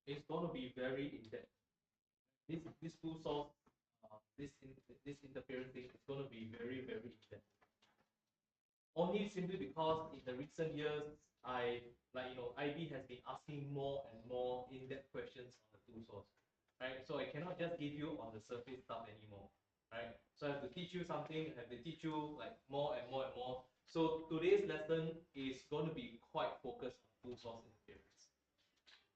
is going to be very in-depth. This two source, this interference thing is going to be very in-depth. Only simply because in the recent years, IB has been asking more and more in-depth questions on the two source, right? So I cannot just give you on the surface stuff anymore, right? So I have to teach you something, I have to teach you like more and more. So today's lesson is going to be quite focused on two source interference.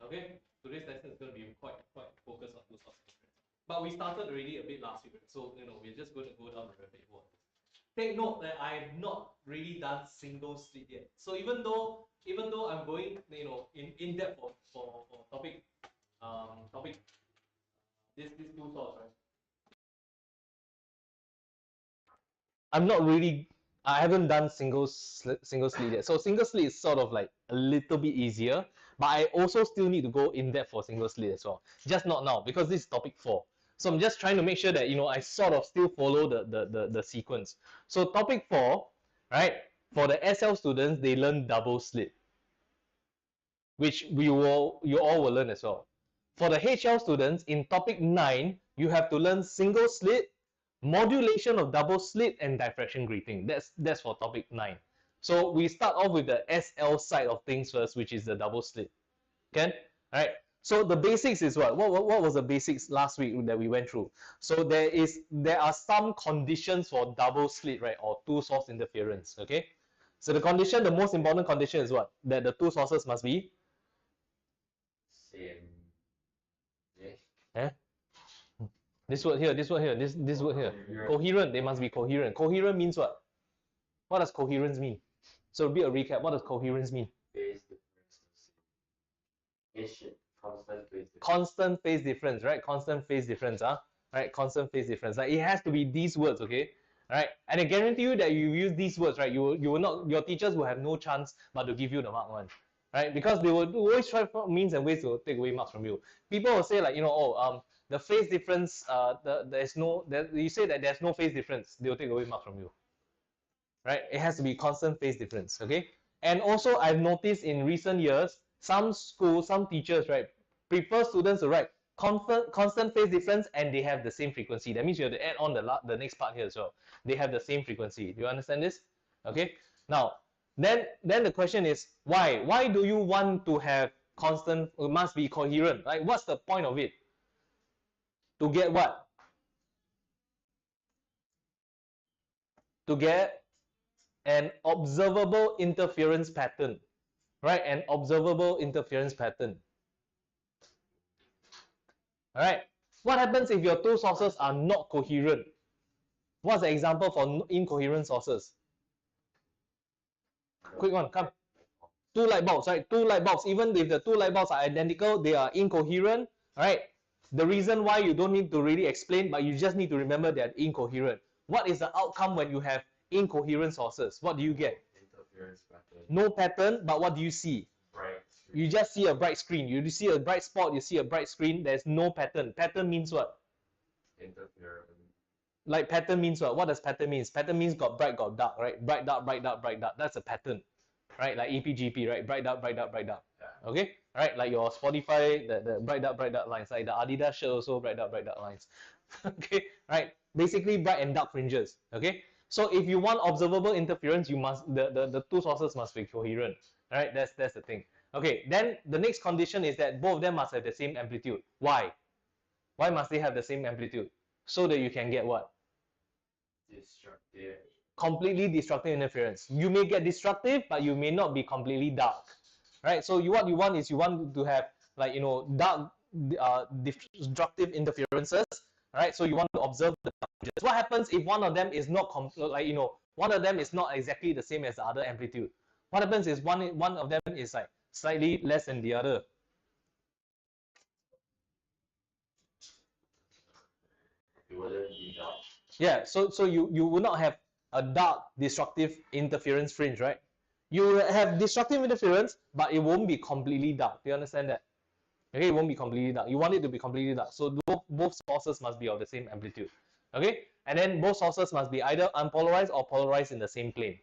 Okay, today's lesson is going to be quite focused on two source interference. But we started already a bit last week, so we're just going to go down the rabbit hole. Take note that I have not really done single slit yet. So even though I'm going in depth for topic this two source, right? I haven't done single slit yet. So single slit is sort of like a little bit easier, but I also still need to go in depth for single slit as well. Just not now because this is topic 4. So I'm just trying to make sure that I sort of still follow the sequence. So topic 4, right? For the SL students, they learn double slit, which you all will learn as well. For the HL students, in topic 9, you have to learn single slit, modulation of double slit, and diffraction grating. That's for topic 9. So we start off with the SL side of things first, which is the double slit. Okay? All right. So the basics is what? What was the basics last week that we went through? So there are some conditions for double slit, right, or two source interference. Okay. So the most important condition is what? That the two sources must be same. Eh? This word here, this word here. Coherent. They must be coherent. Coherent means what? What does coherence mean? So a bit of recap. What does coherence mean? Phase difference. Constant phase difference. Constant phase difference, right? Constant phase difference, right? Constant phase difference. Like it has to be these words, okay? Right? And I guarantee you that you use these words, right? You will not. Your teachers will have no chance but to give you the mark one, right? Because they will always try means and ways to take away marks from you. People will say like, the phase difference, you say that there's no phase difference, they'll take away marks from you, right? It has to be constant phase difference, okay? And also, I've noticed in recent years, some schools, some teachers, right, prefer students to write constant phase difference and they have the same frequency. That means you have to add on the next part here as well. They have the same frequency. Do you understand this? Okay. Now, then the question is why? Why do you want to have constant? It must be coherent, right? What's the point of it? To get what? To get an observable interference pattern, right? An observable interference pattern. All right. What happens if your two sources are not coherent? What's the example for incoherent sources? Quick one, come. Two light bulbs, right? Two light bulbs. Even if the two light bulbs are identical, they are incoherent, right? The reason why you don't need to really explain, but you just need to remember they're incoherent. What is the outcome when you have incoherent sources? What do you get? Interference pattern. No pattern, but what do you see? Bright screen. You just see a bright screen. You see a bright spot, you see a bright screen. There's no pattern. Pattern means what? Interference. Like pattern means what? What does pattern means? Pattern means got bright, got dark, right? Bright, dark, bright, dark, bright, dark. That's a pattern, right? Like EPGP, right? Bright, dark, bright, dark, bright, dark. Yeah. Okay, right? Like your Spotify, the bright, dark lines. Like the Adidas shirt also bright, dark lines. Okay, right? Basically bright and dark fringes. Okay, so if you want observable interference, you must the two sources must be coherent. Right? That's the thing. Okay, then the next condition is that both of them must have the same amplitude. Why? Why must they have the same amplitude? So that you can get what? Destructive. Completely destructive interference. You may get destructive, but you may not be completely dark, right? So what you want is you want to have like dark destructive interferences, right? So you want to observe the changes. What happens if one of them is not one of them is not exactly the same as the other amplitude? What happens is one of them is like slightly less than the other. It wouldn't be dark. Yeah, so you will not have a dark destructive interference fringe, right? You will have destructive interference, but it won't be completely dark. Do you understand that? Okay, it won't be completely dark. You want it to be completely dark. So both sources must be of the same amplitude. Okay, and then both sources must be either unpolarized or polarized in the same plane.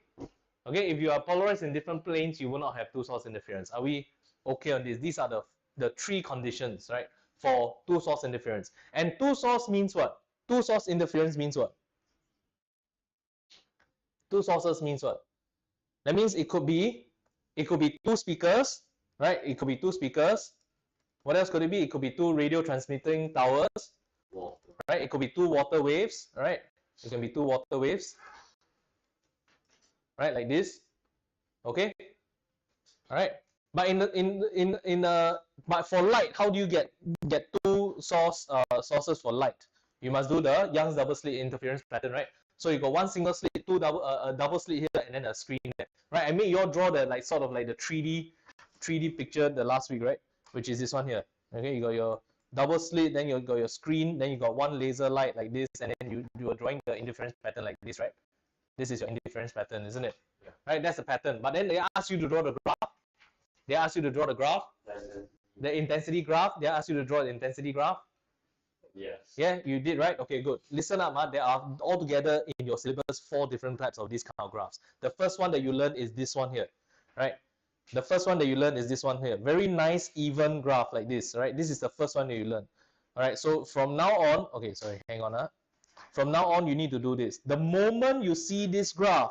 Okay, if you are polarized in different planes, you will not have two source interference. Are we okay on this? These are the three conditions, right, for two source interference. And two source means what? Two source interference means what? Two sources means what? That means it could be two speakers, right? It could be two speakers. What else could it be? It could be two radio transmitting towers, right? It could be two water waves, right? It can be two water waves, right? Like this, okay? All right. But but for light, how do you get two sources for light? You must do the Young's double slit interference pattern, right? So you got one single slit, two a double slit here, and then a screen there, right? I made you all draw the like sort of like the 3D picture the last week, right? Which is this one here. Okay, you got your double slit, then you got your screen, then you got one laser light like this, and then you are drawing the interference pattern like this, right? This is your interference pattern, isn't it? Yeah. Right, that's the pattern. But then they ask you to draw the graph. They ask you to draw the graph, the intensity graph. They ask you to draw the intensity graph. Yes. Yeah, you did, right? Okay, good. Listen up, there are altogether in your syllabus 4 different types of these kind of graphs. The first one that you learn is this one here, right? The first one that you learn is this one here. Very nice, even graph like this, right? This is the first one that you learn. All right, so from now on, okay, sorry, hang on. From now on, you need to do this. The moment you see this graph,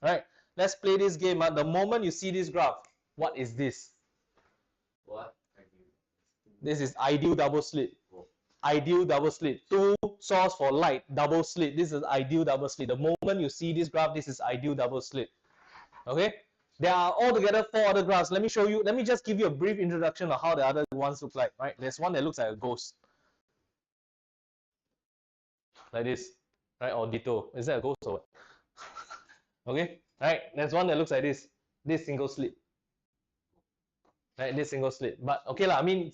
right? Let's play this game. The moment you see this graph, what is this? What? This is ideal double slit. Ideal double slit. Two source for light, double slit. This is ideal double slit. The moment you see this graph, this is ideal double slit. Okay? There are altogether 4 other graphs. Let me show you. Let me just give you a brief introduction of how the other ones look like. Right? There's one that looks like a ghost. Like this. Right? Or ditto. Is that a ghost or what? Okay? Right? There's one that looks like this. This single slit. Right? This single slit. But okay lah. I mean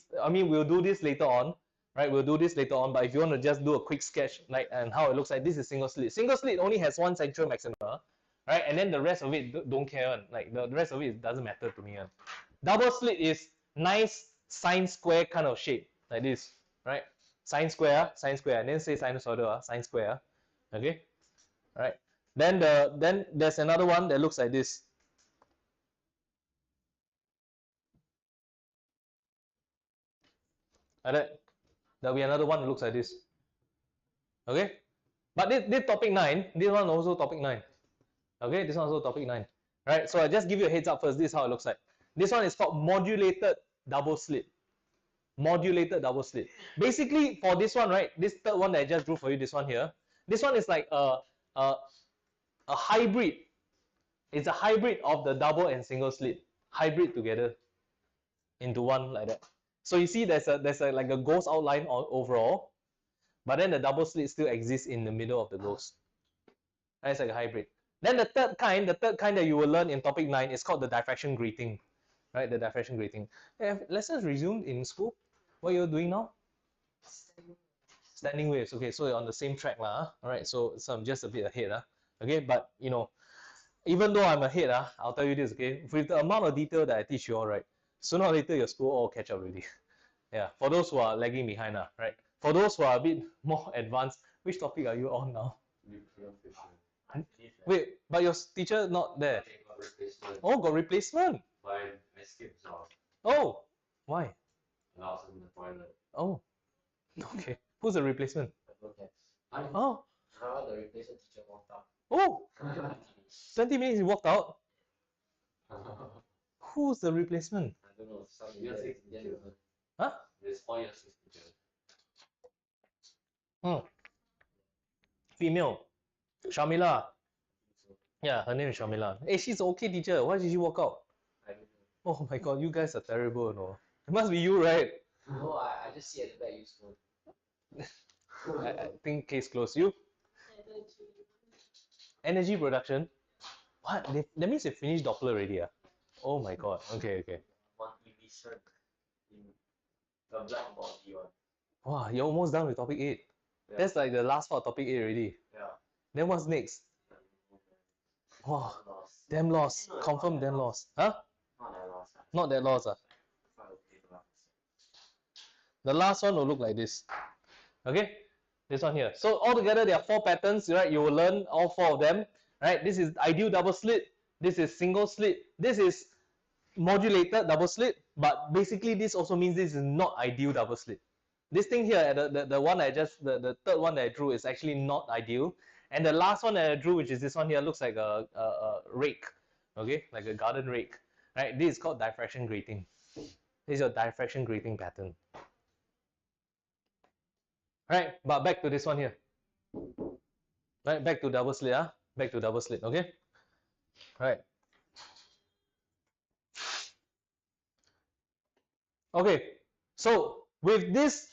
we'll do this later on. Right? We'll do this later on. But if you want to just do a quick sketch like and how it looks like, this is single slit. Single slit only has one central maxima. Right, and then the rest of it don't care. Like the rest of it doesn't matter to me. Double slit is nice sine square kind of shape, like this, right? Sine square, and then say sinusoidal, sine square. Okay, all right. Then there's another one that looks like this. Like that. There'll be another one that looks like this. Okay, but this topic 9. This one also topic 9. Okay, this one also topic 9. Right, so I just give you a heads up first. This is how it looks like. This one is called modulated double slit. Modulated double slit. Basically, for this one, right, this third one that I just drew for you, this one here, this one is like a hybrid. It's a hybrid of the double and single slit. Hybrid together into one like that. So you see there's a like a ghost outline overall, but then the double slit still exists in the middle of the ghost. It's like a hybrid. Then the third kind that you will learn in topic 9 is called the diffraction grating, right? The diffraction grating. Have lessons resumed in school? What are you doing now? Standing waves. Okay, so you're on the same track lah. All right, so I'm just a bit ahead. Okay, but you know, even though I'm ahead, I'll tell you this. Okay, with the amount of detail that I teach you all, right, sooner or later your school all catch up already. Yeah, for those who are lagging behind, right? For those who are a bit more advanced, which topic are you on now? Wait, but your teacher not there? Oh, got replacement. But I skipped off. Oh, why? I was in the toilet. Oh, okay. Who's the replacement? Okay. Oh, How the replacement teacher walked out. oh, 20 minutes he walked out. Who's the replacement? I don't know. Some years teacher. Huh? There's 4 years teacher. Female. Shamila. Yeah, her name is Shamila. Hey, she's an okay teacher. Why did she walk out? I don't know. Oh my god, you guys are terrible, no? It must be you, right? No, I just see at the back useful. I think case closed. You? Energy production? What? That means they finished Doppler already, Oh my god. Okay, okay. One EV cert in the black body one. Wow, you're almost done with topic 8. Yeah. That's like the last part of topic 8 already. Yeah. Then what's next? Wow, Lost. damn lost. Confirm damn lost. Huh? Not that lost. Not that lost. The last one will look like this. Okay? This one here. So altogether there are 4 patterns, right? You will learn all 4 of them. Right? This is ideal double slit. This is single slit. This is modulated double slit. but basically this also means this is not ideal double slit. This thing here, the one the third one that I drew is actually not ideal. And the last one that I drew, which is this one here, looks like a rake, okay, like a garden rake, right? This is called diffraction grating. This is your diffraction grating pattern. Right, but back to this one here. Right, back to double slit, back to double slit, okay? Right. Okay, so with this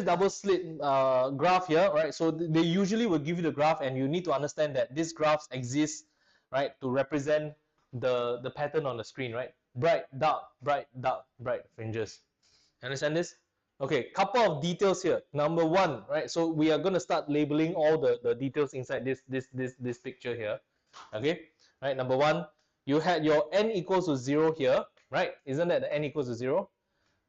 double slit graph here, right? So they usually will give you the graph, and you need to understand that these graphs exist, right, to represent the pattern on the screen, right? Bright, dark, bright, dark, bright fringes. Understand this? Okay, couple of details here. Number one, right? So we are going to start labeling all the details inside this picture here. Okay, right? Number one, you had your n equals to 0 here, right? Isn't that the n equals to 0?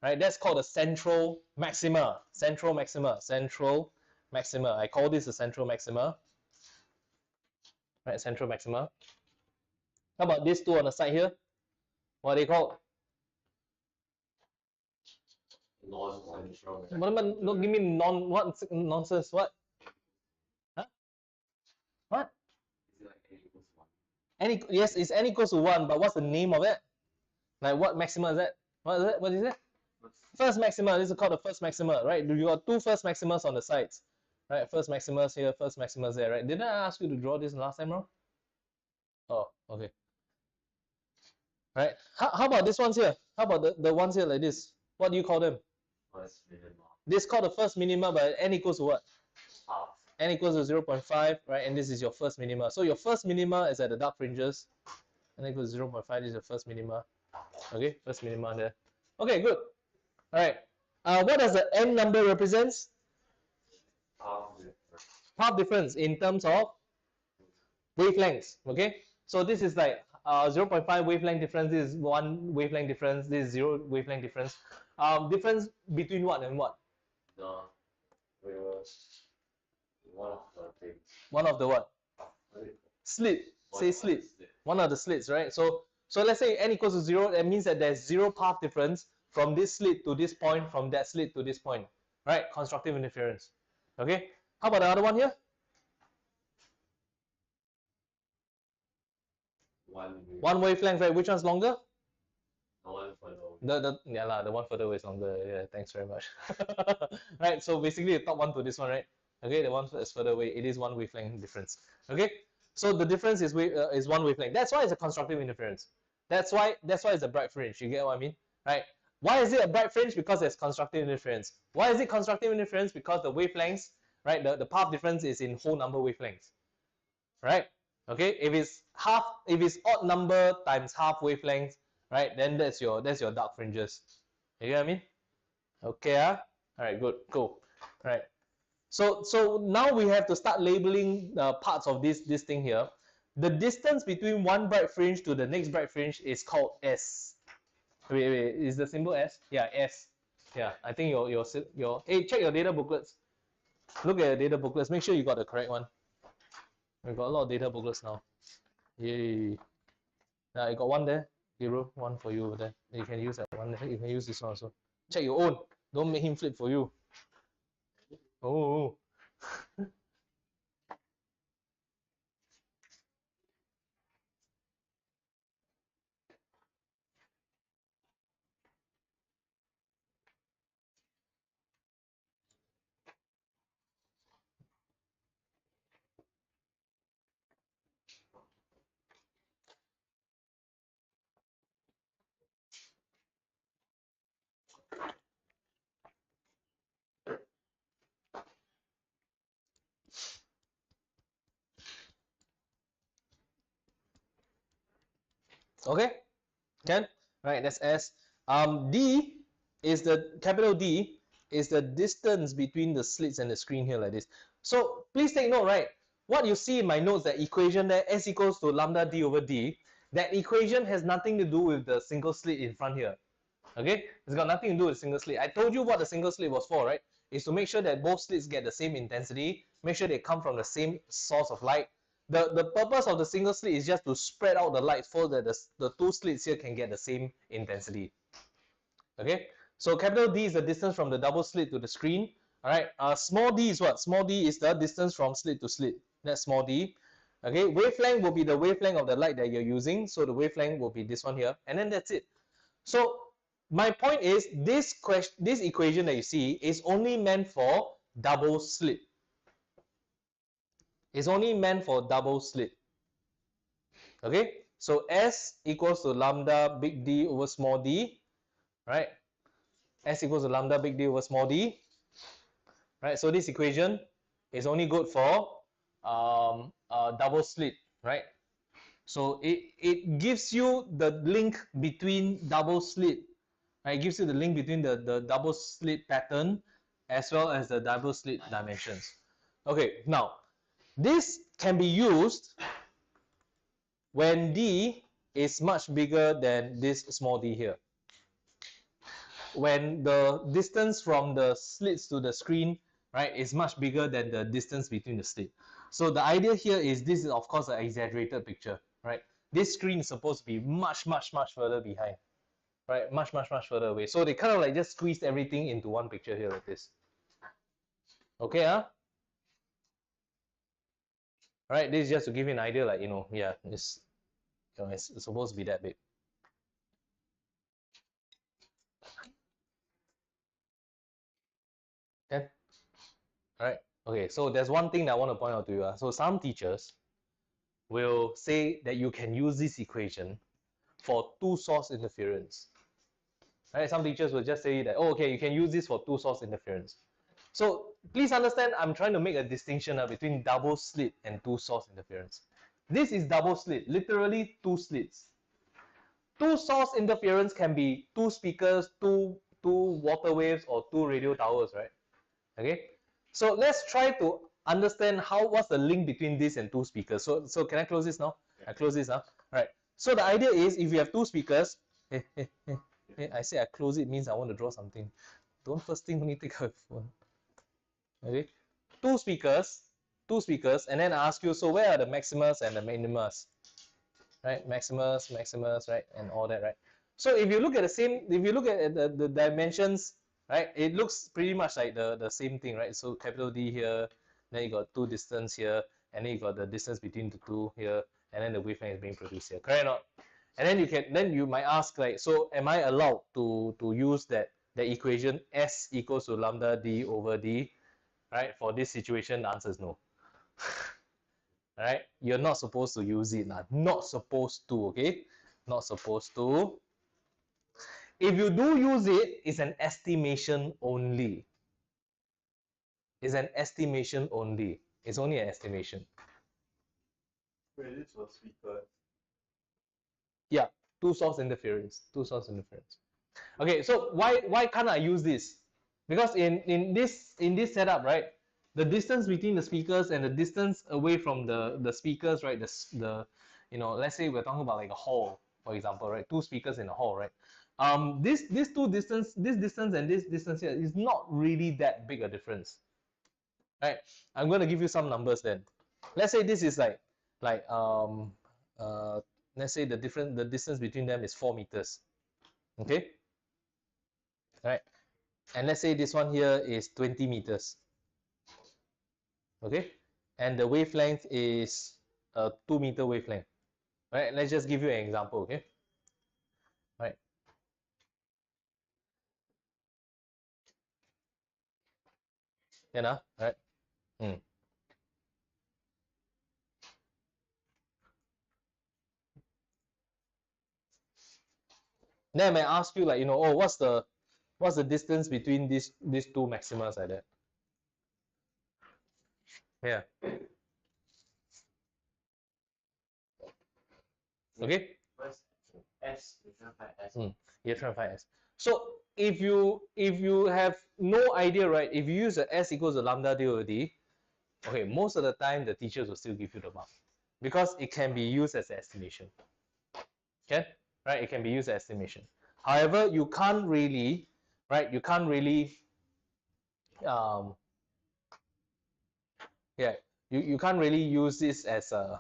Right? That's called the central maxima. Central maxima. Central maxima. I call this the central maxima. Right? Central maxima. How about these two on the side here? What are they called? Non-central. Don't give me what nonsense. What? Huh? What? Is it like n equals 1? Yes, it's n equals to 1, but what's the name of it? Like what maxima is that? What is it? What is it? First maxima. This is called the first maxima, right? You got two first maximas on the sides, right? First maximas here, first maximas there, right? Didn't I ask you to draw this last time, bro? Oh, okay. Right. How about this ones here? How about the ones here like this? What do you call them? First minimum. This is called the first minima, but n equals to what? Half. N equals to 0.5, right? And this is your first minima. So your first minima is at the dark fringes. N equals to 0.5, this is your first minima. Okay, first minima there. Okay, good. All right. What does the n number represents? Half difference. Half difference in terms of wavelengths. Okay, so this is like 0.5 wavelength difference. This is 1 wavelength difference. This is 0 wavelength difference. Difference between what and what? No. We were one of the things. One of the what? What is it? Slit. One Say of the slit. slit. One of the slits, right? So let's say n equals to 0. That means that there's 0 path difference from this slit to this point, from that slit to this point, right? Constructive interference. Okay. How about the other one here? One wavelength, right? Which one's longer? The one further away. The one further away is longer. Yeah, thanks very much. Right, so basically the top one to this one, right? Okay, the one that's further away, it is one wavelength difference. Okay, so the difference is one wavelength. That's why it's a constructive interference. That's why it's a bright fringe. You get what I mean, right? Why is it a bright fringe? Because there's constructive interference. Why is it constructive interference? Because the wavelengths, right? The path difference is in whole number wavelengths, right? Okay, if it's odd number times half wavelength, right? Then that's your dark fringes. You get what I mean? Okay, all right, good, cool. All right. So now we have to start labeling parts of this thing here. The distance between one bright fringe to the next bright fringe is called S. Wait, is the symbol S? Yeah, S. Yeah, I think your hey, check your data booklets. Look at the data booklets. Make sure you got the correct one. We've got a lot of data booklets now. Yay. Yeah, I got one there. Hero, one for you over there. You can use that one there. You can use this one also. Check your own. Don't make him flip for you. Oh. Okay, can? Right, that's S. D is capital D is the distance between the slits and the screen here like this. So please take note, right? What you see in my notes, that equation there, S equals to lambda D over D, that equation has nothing to do with the single slit in front here. Okay, it's got nothing to do with single slit. I told you what the single slit was for, right? Is to make sure that both slits get the same intensity, make sure they come from the same source of light. The purpose of the single slit is just to spread out the light so that the two slits here can get the same intensity. Okay, so capital D is the distance from the double slit to the screen. All right, small d is what? Small d is the distance from slit to slit. That's small d. Okay, wavelength will be the wavelength of the light that you're using. So the wavelength will be this one here, and then that's it. So my point is this equation that you see is only meant for double slit. It's only meant for double slit. Okay, so S equals to lambda big D over small d, right? S equals to lambda big D over small d, right? So this equation is only good for double slit, right? So it gives you the link between double slit, right? It gives you the link between the double slit pattern as well as the double slit dimensions. Okay, now this can be used when D is much bigger than this small d here. When the distance from the slits to the screen, right, is much bigger than the distance between the slit. So the idea here is this is of course an exaggerated picture, right? This screen is supposed to be much further behind, right? Much further away. So they kind of like just squeezed everything into one picture here like this. Okay, huh? Right, this is just to give you an idea, like, yeah, it's supposed to be that big. Okay. Right. Okay, so there's one thing that I want to point out to you. So some teachers will say that you can use this equation for two source interference. Right? Some teachers will just say that, oh, okay, you can use this for two source interference. So please understand, I'm trying to make a distinction between double slit and two source interference. This is double slit, literally two slits. Two source interference can be two speakers, two water waves, or two radio towers, right? Okay, so let's try to understand what's the link between this and two speakers. So can I close this now? I close this now. All right. So the idea is if you have two speakers, hey, I say I close it means I want to draw something. Don't first thing when you take out your phone. Okay, two speakers, and then I ask you, so where are the maximus and the minimus? Right, maximus, right, and all that, right? So if you look at the dimensions, right, it looks pretty much like the same thing, right? So capital D here, then you got two distance here, and then you got the distance between the two here, and then the wavelength is being produced here, correct or not? And then you might ask, like, so am I allowed to use the equation S equals to lambda D over D, right? For this situation, the answer is no. Right? You're not supposed to use it. Not supposed to, okay? Not supposed to. If you do use it, it's an estimation only. It's an estimation only. It's only an estimation. Wait, this was speaker. Yeah, two source interference. Two source interference. Okay, so why can't I use this? Because in this setup, right, the distance between the speakers and the distance away from the speakers, right, the let's say we're talking about like a hall, for example, right, two speakers in a hall, right, this distance and this distance here is not really that big a difference, right? I'm going to give you some numbers then. Let's say this is like let's say the distance between them is 4 meters. Okay, right? And let's say this one here is 20 meters. Okay, and the wavelength is a 2-meter wavelength. Right, let's just give you an example. Okay, right. Right. Then I may ask you, like, oh, what's the distance between these two maximas like that? Yeah. Okay. S, you try to find S. You try to find S. So if you have no idea, right? If you use the S equals to lambda D over D, okay, most of the time the teachers will still give you the mark because it can be used as estimation. Okay, right? It can be used as estimation. However, you can't really, right? You can't really, yeah, you can't really use this as a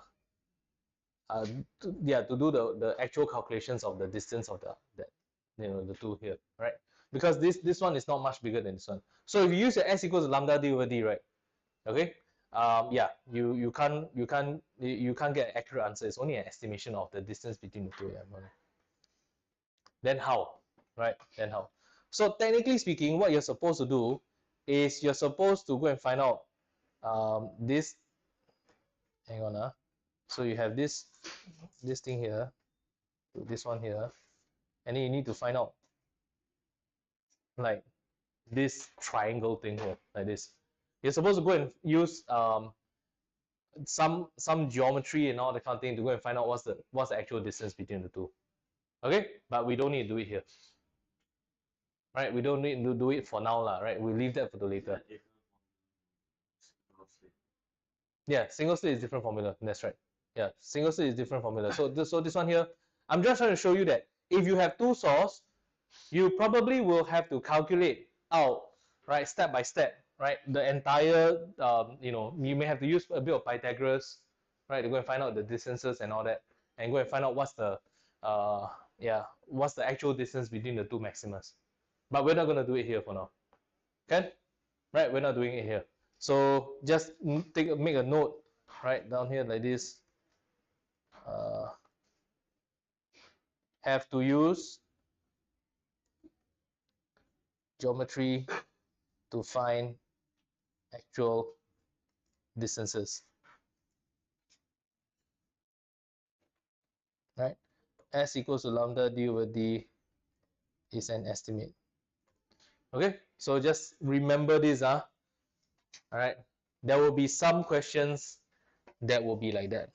to do the actual calculations of the distance of the two here, right? because this one is not much bigger than this one. So if you use your S equals lambda d over d, right? Okay, yeah, you can't get an accurate answer. It's only an estimation of the distance between the two. Then how, right? Then how? So technically speaking, what you're supposed to do is you're supposed to go and find out this. Hang on, so you have this thing here, this one here, and then you need to find out like this triangle thing here, like this. You're supposed to go and use some geometry and all that kind of thing to go and find out what's the actual distance between the two. Okay, but we don't need to do it here. Right, we don't need to do it for now, lah. Right, we'll leave that for the later. Yeah, single slit is different formula. That's right. Yeah, single slit is different formula. So this one here, I'm just trying to show you that if you have two saws, you probably will have to calculate out, right, step by step, right, the entire, you may have to use a bit of Pythagoras, right, to go and find out the distances and all that, and go and find out what's the actual distance between the two maximas. But we're not going to do it here for now. Okay, right, we're not doing it here. So just make a note right down here like this. Have to use geometry to find actual distances. Right? S equals to lambda d over d is an estimate. Okay, so just remember this. All right, there will be some questions that will be like that.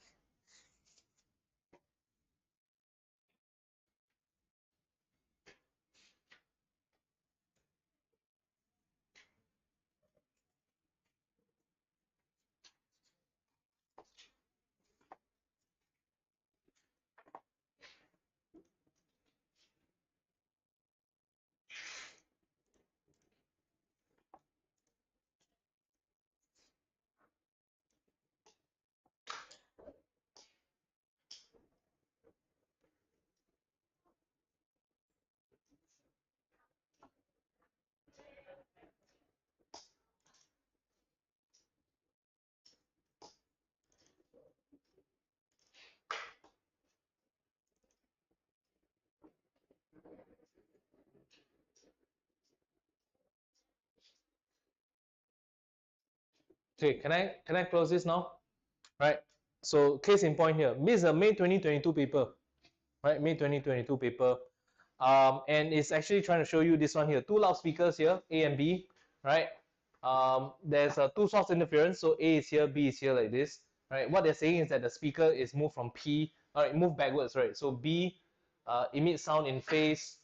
Okay, can I close this now? Right. So case in point here, this is a May 2022 paper, right? May 2022 paper. And it's actually trying to show you this one here. Two loudspeakers here, A and B, right? There's a two source interference, so A is here, B is here like this, right? What they're saying is that the speaker is moved from P, move backwards, right? So B emits sound in phase,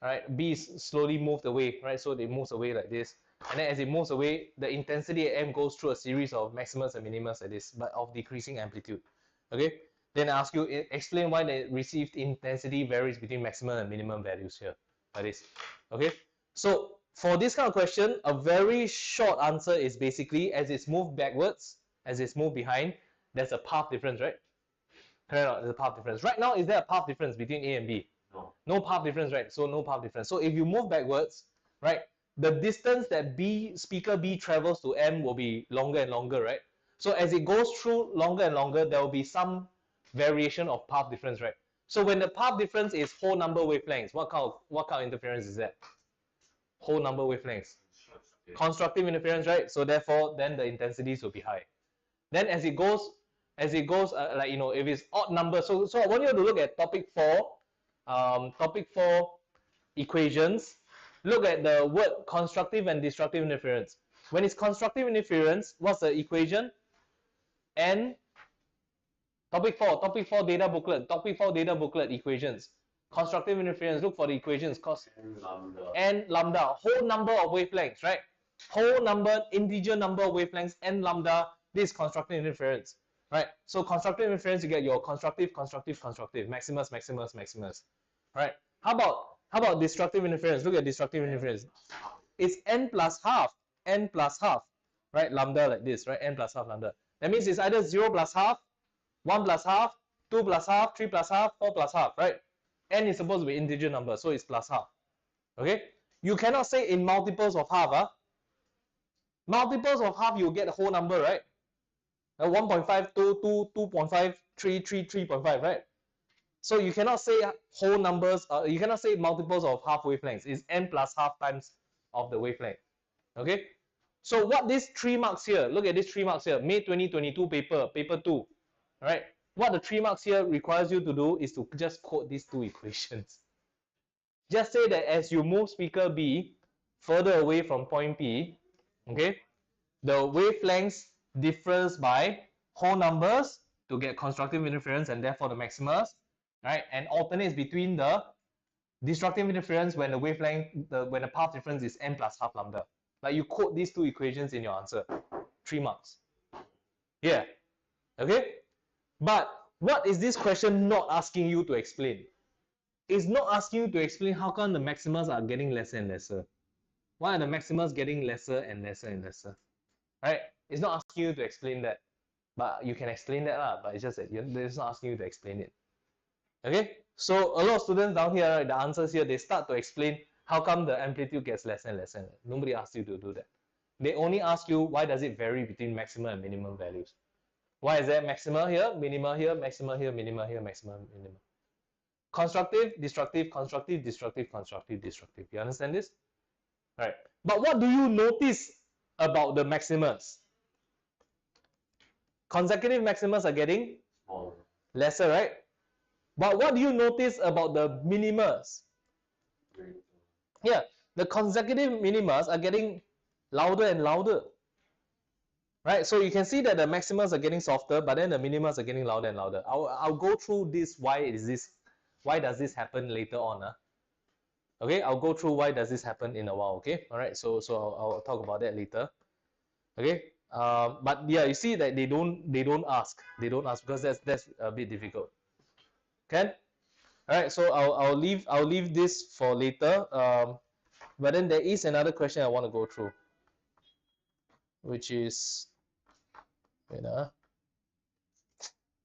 right? B is slowly moved away, right? So it moves away like this. And then as it moves away, the intensity at M goes through a series of maximus and minimus like this, but of decreasing amplitude. Okay? Then I ask you, explain why the received intensity varies between maximum and minimum values here, like this. Okay? So for this kind of question, a very short answer is basically as it's moved backwards, as it's moved behind, there's a path difference, right? There's a path difference. Right now, is there a path difference between A and B? No. No path difference, right? So no path difference. So if you move backwards, right, the distance that speaker B travels to M will be longer and longer, right? So as it goes through longer and longer, there will be some variation of path difference, right? So when the path difference is whole number wavelengths, what kind of interference is that? Whole number wavelengths. Constructive interference, right? So therefore, then the intensities will be high. Then as it goes, if it's odd number, so I want you to look at topic 4 equations. Look at the word constructive and destructive interference. When it's constructive interference, what's the equation? N, topic 4 data booklet, equations. Constructive interference, look for the equations, N lambda, whole number of wavelengths, right? Whole number, integer number of wavelengths, N lambda, this is constructive interference, right? So constructive interference, you get your constructive, maximus, right? How about destructive interference? Look at destructive interference. It's N plus half, right? Lambda like this, right? N plus half lambda. That means it's either 0 plus half, 1 plus half, 2 plus half, 3 plus half, 4 plus half, right? N is supposed to be integer number, so it's plus half. Okay? You cannot say in multiples of half. Multiples of half, you get the whole number, right? 1.5, 2, 2, 2.5, 3, 3, 3.5, right? So you cannot say whole numbers, you cannot say multiples of half wavelengths. It's n plus half times of the wavelength. Okay? So what these 3 marks here, look at these 3 marks here, May 2022 paper 2, right? What the 3 marks here requires you to do is to just quote these 2 equations. Just say that as you move speaker B further away from point P, okay, the wavelengths differs by whole numbers to get constructive interference and therefore the maximus, right? And alternates between the destructive interference when the wavelength, when the path difference is n plus half lambda. Like you quote these 2 equations in your answer, 3 marks. Yeah, okay? But what is this question not asking you to explain? It's not asking you to explain how come the maximas are getting lesser and lesser. Why are the maximas getting lesser and lesser and lesser? Right? It's not asking you to explain that. But you can explain that, but it's just that it's not asking you to explain it. Okay? So a lot of students down here, right, the answers here, they start to explain how come the amplitude gets less and less. Nobody asks you to do that. They only ask you why does it vary between maximum and minimum values. Why is there maxima here, minima here, maxima here, minima here, maxima, minima? Constructive, destructive, constructive, destructive, constructive, destructive. You understand this? Right. But what do you notice about the maximas? Consecutive maximas are getting lesser, right? But what do you notice about the minimas? Yeah, the consecutive minimas are getting louder and louder. Right, so you can see that the maximas are getting softer, but then the minimas are getting louder and louder. I'll go through this. Why does this happen later on? Okay, I'll go through why does this happen in a while. Okay, all right. So I'll talk about that later. Okay, but yeah, you see that they don't ask because that's a bit difficult. Okay, all right. So I'll leave this for later. But then there is another question I want to go through, which is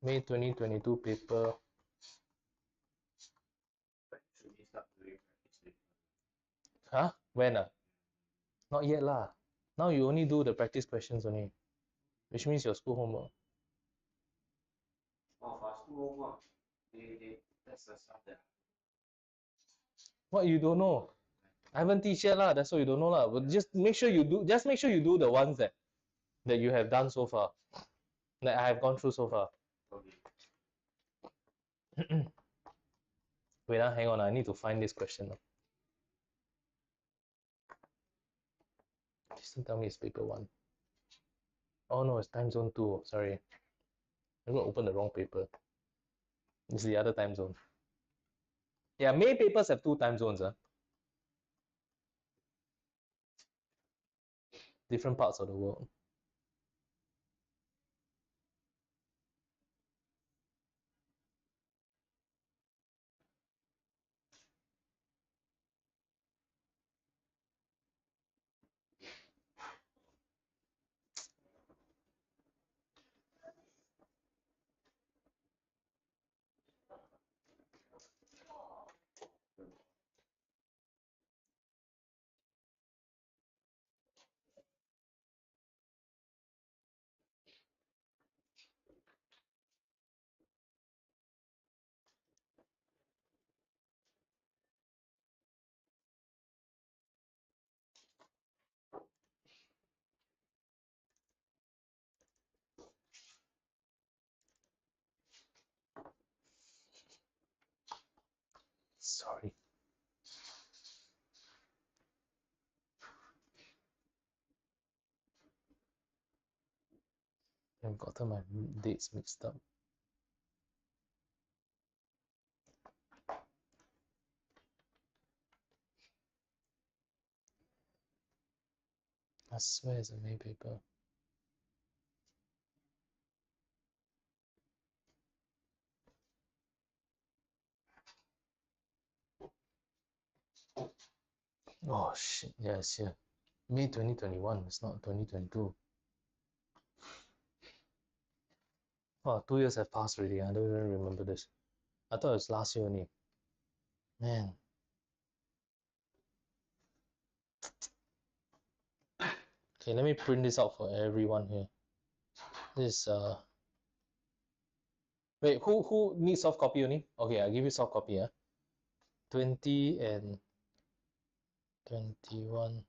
May 2022 paper. Huh? When? Not yet lah. Now you only do the practice questions only, which means your school homework. Oh, for school homework, that's the stuff that. What you don't know? I haven't teach yet lah. That's why you don't know lah. But just make sure you do. Just make sure you do the ones that you have done so far, that I have gone through so far. Okay. Wait, hang on. I need to find this question. Please don't tell me it's paper 1. Oh no, it's time zone 2. Sorry. I'm going to open the wrong paper. It's the other time zone. Yeah, May papers have 2 time zones. Different parts of the world. Sorry. I've gotten my dates mixed up. I swear it's a May paper. Oh shit, yes, yeah. May 2021, it's not 2022. Oh, 2 years have passed already. I don't even remember this. I thought it was last year only. Man. Okay, let me print this out for everyone here. This wait, who needs soft copy only? Okay, I'll give you soft copy, 20 and 21.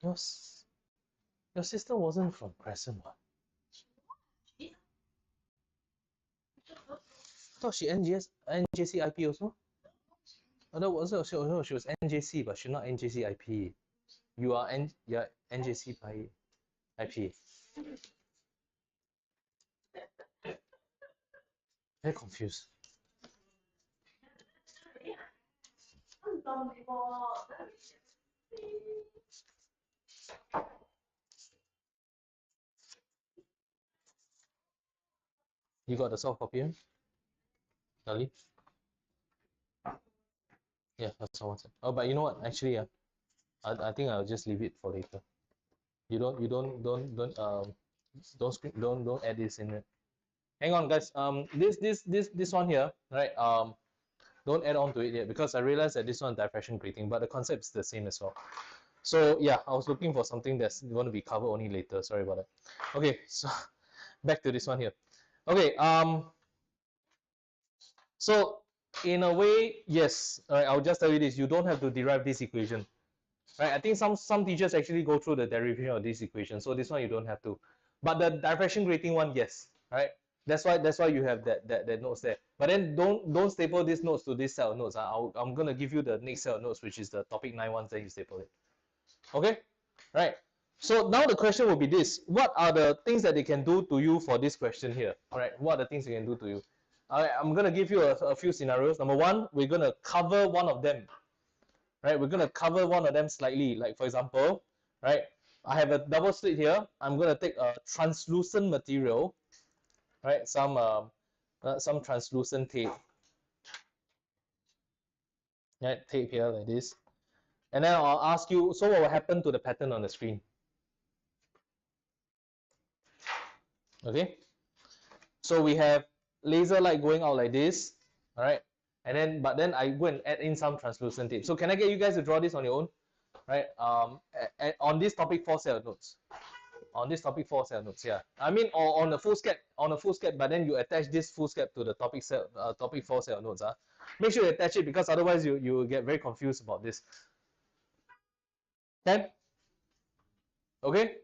Your sister wasn't from Crescent, what? I thought she NJC IP also. Oh, that was she was NJC, but she's not NJC IP. You are NJC by IP. Very confused. You got the soft copy, Dali? Yeah, that's all. Oh, but you know what? Actually, I think I'll just leave it for later. You don't add this in it. Hang on, guys. This one here, right? Don't add on to it yet because I realized that this one diffraction grating, but the concept is the same as well. So yeah, I was looking for something that's going to be covered only later. Sorry about that. Okay, so back to this one here. Okay, so in a way, yes. All right, I'll just tell you this: you don't have to derive this equation, right? I think some teachers actually go through the derivation of this equation, so this one you don't have to. But the diffraction grating one, yes, right? That's why you have that notes there. But then don't staple these notes to this set of notes. I'm gonna give you the next set of notes, which is the topic 9 ones, then you staple it. Okay, right? So now the question will be this: what are the things that they can do to you for this question here? All right, what are the things they can do to you? All right, I'm gonna give you a few scenarios. Number one, we're gonna cover one of them. Right, we're gonna cover one of them slightly. Like for example, right, I have a double slit here. I'm gonna take a translucent material, right, some translucent tape, right, tape here like this, and then I'll ask you, so what will happen to the pattern on the screen? Okay, so we have laser light going out like this, all right, and then but then I go and add in some translucent tape. So can I get you guys to draw this on your own, right? On this topic 4 set of notes. On this topic 4 set of notes, yeah. I mean, or on a full sketch, but then you attach this full sketch to the topic 4 set of notes. Make sure you attach it because otherwise you will get very confused about this. Okay,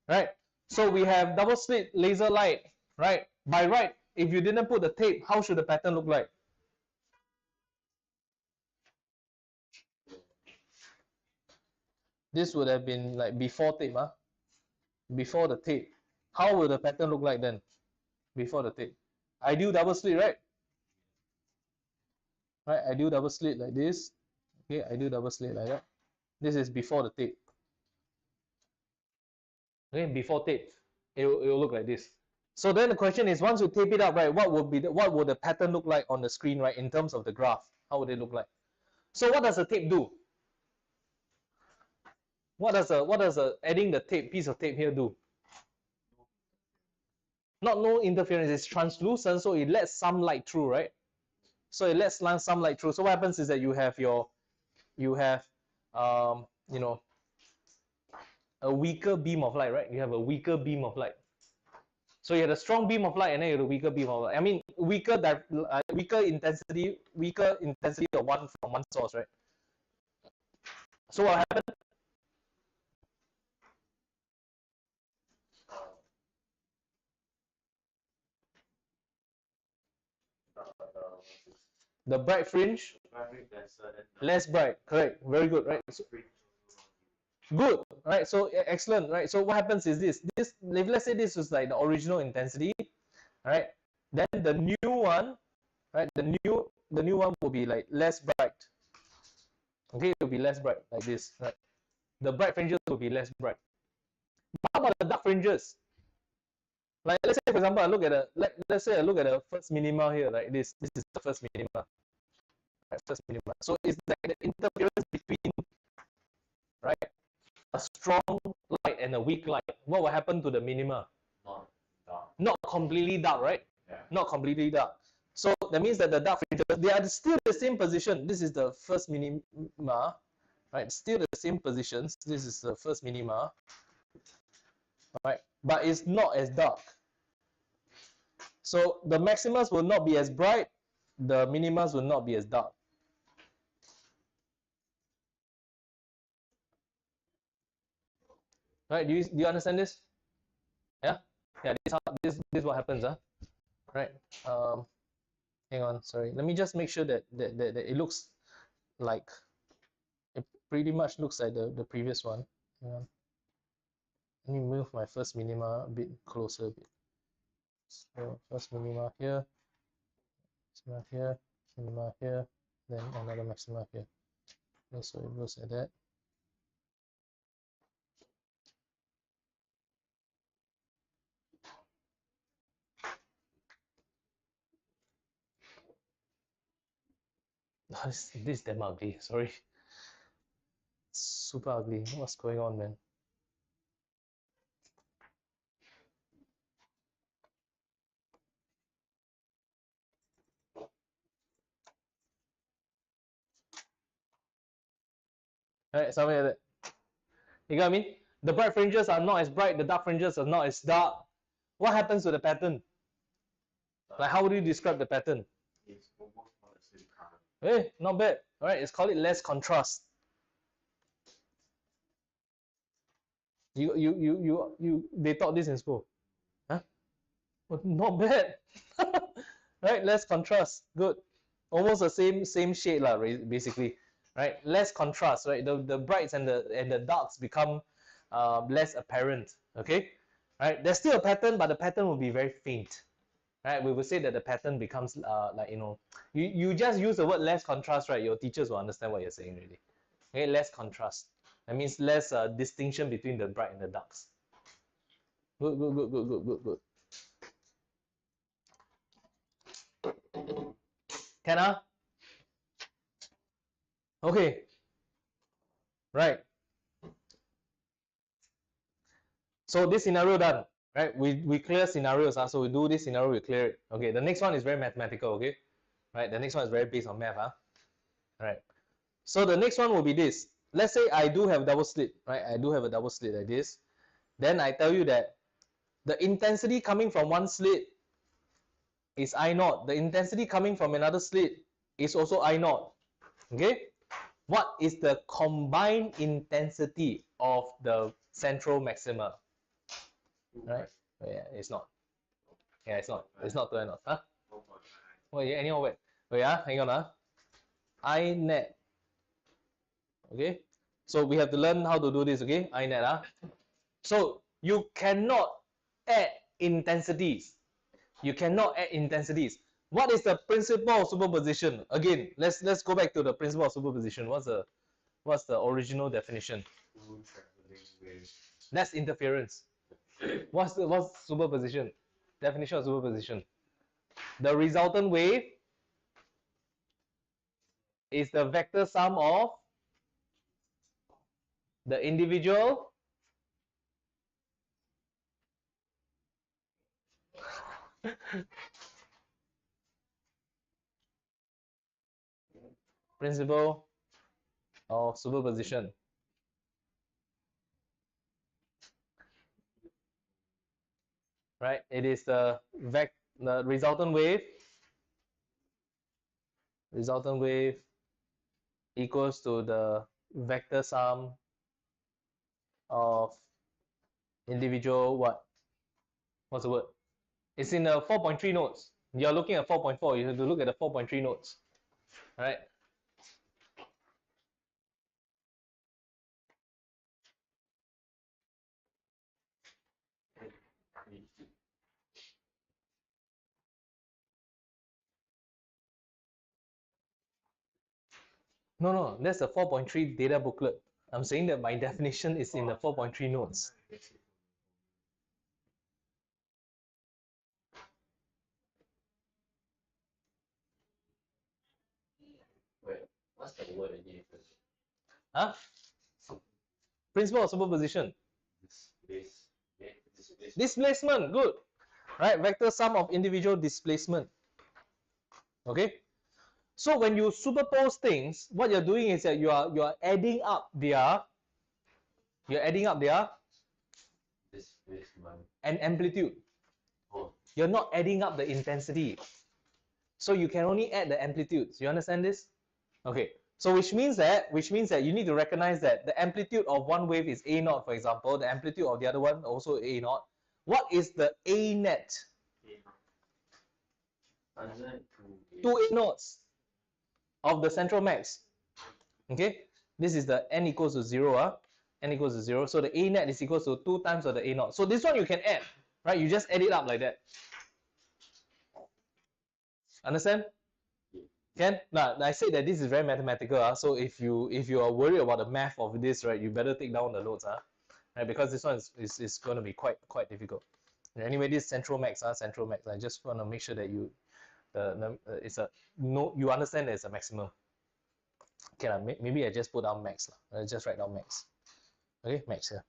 right? So we have double slit laser light, right? By right, if you didn't put the tape, how should the pattern look like? This would have been like before tape, before the tape. How will the pattern look like then? Before the tape. Ideal double slit, right? right? I do double slit like this. Okay, I do double slit like that. This is before the tape. Okay, before tape, it will look like this. So then the question is, once you tape it up, right, what would the pattern look like on the screen, right, in terms of the graph? How would it look like? So what does the tape do? What does adding the tape, piece of tape here do? Not no interference, it's translucent, so it lets some light through, right? So it lets some light through. So what happens is that you have you know, a weaker beam of light, right? You have a weaker beam of light. So you have a strong beam of light and then you have a weaker beam of light. I mean, weaker intensity of one from one source, right? So what happened? The bright fringe, less bright. Correct. Very good, right? So, good, right? So excellent, right? So what happens is this. If let's say this was like the original intensity, right? Then the new one, right? The new one will be like less bright. Okay, it will be less bright like this, right? The bright fringes will be less bright. But how about the dark fringes? Like let's say for example, let's say I look at the first minima here, like this. This is the first minima. Right, first minima. So it's like the interference between, right, a strong light and a weak light. What will happen to the minima? Not dark. Not completely dark, right? Yeah. Not completely dark. So that means that the dark fringes, they are still the same position. This is the first minima, right? Still the same positions. This is the first minima, right? But it's not as dark. So the maximas will not be as bright. The minimas will not be as dark. Right? Do you understand this? Yeah. Yeah. This is what happens, huh? Right. Hang on. Sorry. Let me just make sure that it looks like it pretty much looks like the previous one. Hang on. Let me move my first minima a bit closer. So first minima here, maxima here, minima here, then another maxima here. Okay, so it goes like that. This is damn ugly. Sorry. Super ugly. What's going on, man? Alright, something like that. You got me? The bright fringes are not as bright, the dark fringes are not as dark. What happens to the pattern? Like, how would you describe the pattern? It's almost not the same color. Hey, not bad. Alright, let's call it less contrast. They taught this in school. Huh? Well, not bad. Right, less contrast. Good. Almost the same shade lah, basically. Right, less contrast. Right, the brights and the darks become less apparent. Okay, right. There's still a pattern, but the pattern will be very faint. Right, we will say that the pattern becomes like you just use the word less contrast. Right, your teachers will understand what you're saying really. Okay, less contrast. That means less distinction between the bright and the darks. Good, good, good, good, good, good, good. Can I? Okay. Right. So this scenario done. Right. We clear scenarios. So we do this scenario, we clear it. Okay. The next one is very mathematical. Okay. Right. The next one is very based on math. Right. So the next one will be this. Let's say I do have double slit. Right. I do have a double slit like this. Then I tell you that the intensity coming from one slit is I0. The intensity coming from another slit is also I0. Okay. What is the combined intensity of the central maxima? Right? Oh, yeah, it's not. Yeah, it's not. It's not 2I0. Huh? Wait, anyhow, wait. Wait, hang on. I net. Okay. So we have to learn how to do this. Okay. I net. So you cannot add intensities. You cannot add intensities. What is the principle of superposition? Again, let's go back to the principle of superposition. What's the original definition? Two traveling waves. That's interference. What's superposition? Definition of superposition. The resultant wave is the vector sum of the individual principle of superposition. Right? It is the resultant wave equals to the vector sum of individual what's the word? It's in the 4.3 notes. You're looking at 4.4, you have to look at the 4.3 notes. Right? No, that's the 4.3 data booklet. I'm saying that my definition is in the 4.3 notes. Wait, what's the word again? Huh? Principle of superposition. Displacement, good. Right, vector sum of individual displacement. Okay? So when you superpose things, what you're doing is that you are adding up their Displacement. an amplitude. Oh. You're not adding up the intensity. So you can only add the amplitudes. You understand this? Okay. So which means that you need to recognize that the amplitude of one wave is A naught, for example. The amplitude of the other one also A naught. What is the A net? 2 A naughts of the central max. Okay, this is the n equals to 0. N equals to 0. So the A net is equals to 2 times of the A naught. So this one you can add, right? You just add it up like that. Understand? Can? Now I say that this is very mathematical. So if you are worried about the math of this, right, you better take down the notes, right? Because this one is going to be quite difficult. Anyway, this central max, central max. I just want to make sure that you it's a no, you understand that it's a maximum. Okay, maybe I just put down max. I just write down max. Okay, max here.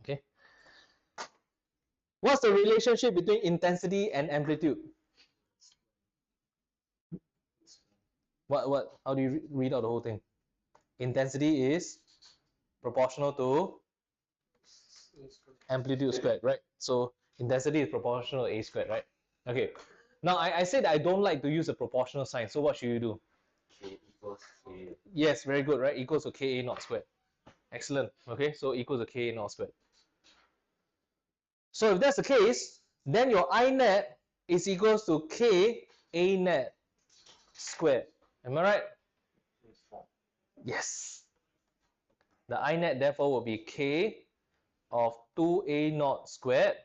Okay. What's the relationship between intensity and amplitude? How do you read out the whole thing? Intensity is proportional to amplitude squared, right? So intensity is proportional to A squared, right? Okay. Now I said I don't like to use a proportional sign. So what should you do? K equals K. Yes, very good, right? Equals to Ka naught squared. Excellent. Okay, so equals to Ka naught squared. So if that's the case, then your I net is equals to Ka net squared. Am I right? Yes. The I net therefore will be K of 2A naught squared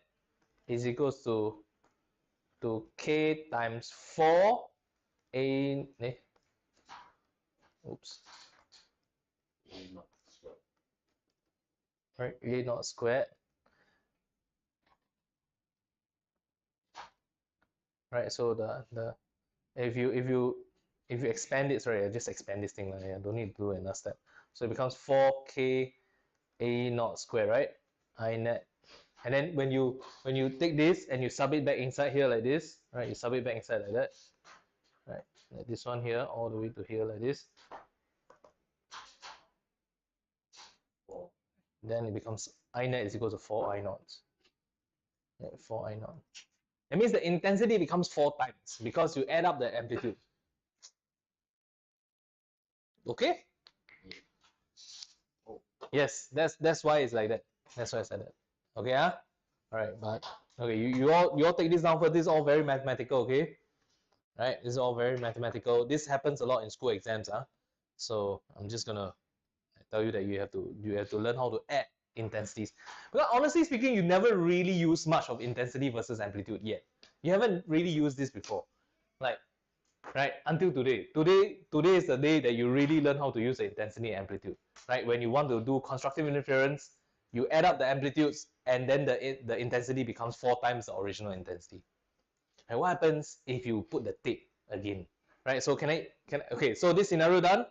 is equals to K times 4A, oops, A naught squared. right, A naught squared, right? So the if you expand it, sorry, I just expand this thing, I don't need to do another step. So it becomes 4K A naught squared, right? I net. And then when you take this and you sub it back inside here like this, right? You sub it back inside like that, right? Like this one here, all the way to here like this. Then it becomes I net is equal to 4 I naught. Yeah, 4 I naught. That means the intensity becomes 4 times because you add up the amplitude. Okay? Yes, that's why it's like that. That's why I said that. Okay, All right, but okay, you all take this down for this is all very mathematical, okay? Right? This is all very mathematical. This happens a lot in school exams, So I'm just gonna tell you that you have to learn how to add intensities. Because honestly speaking, you never really use much of intensity versus amplitude yet. You haven't really used this before. Like right? Until today. Today is the day that you really learn how to use the intensity and amplitude, right? When you want to do constructive interference, you add up the amplitudes and then the intensity becomes 4 times the original intensity. And what happens if you put the tape again, right? So okay, so this scenario done.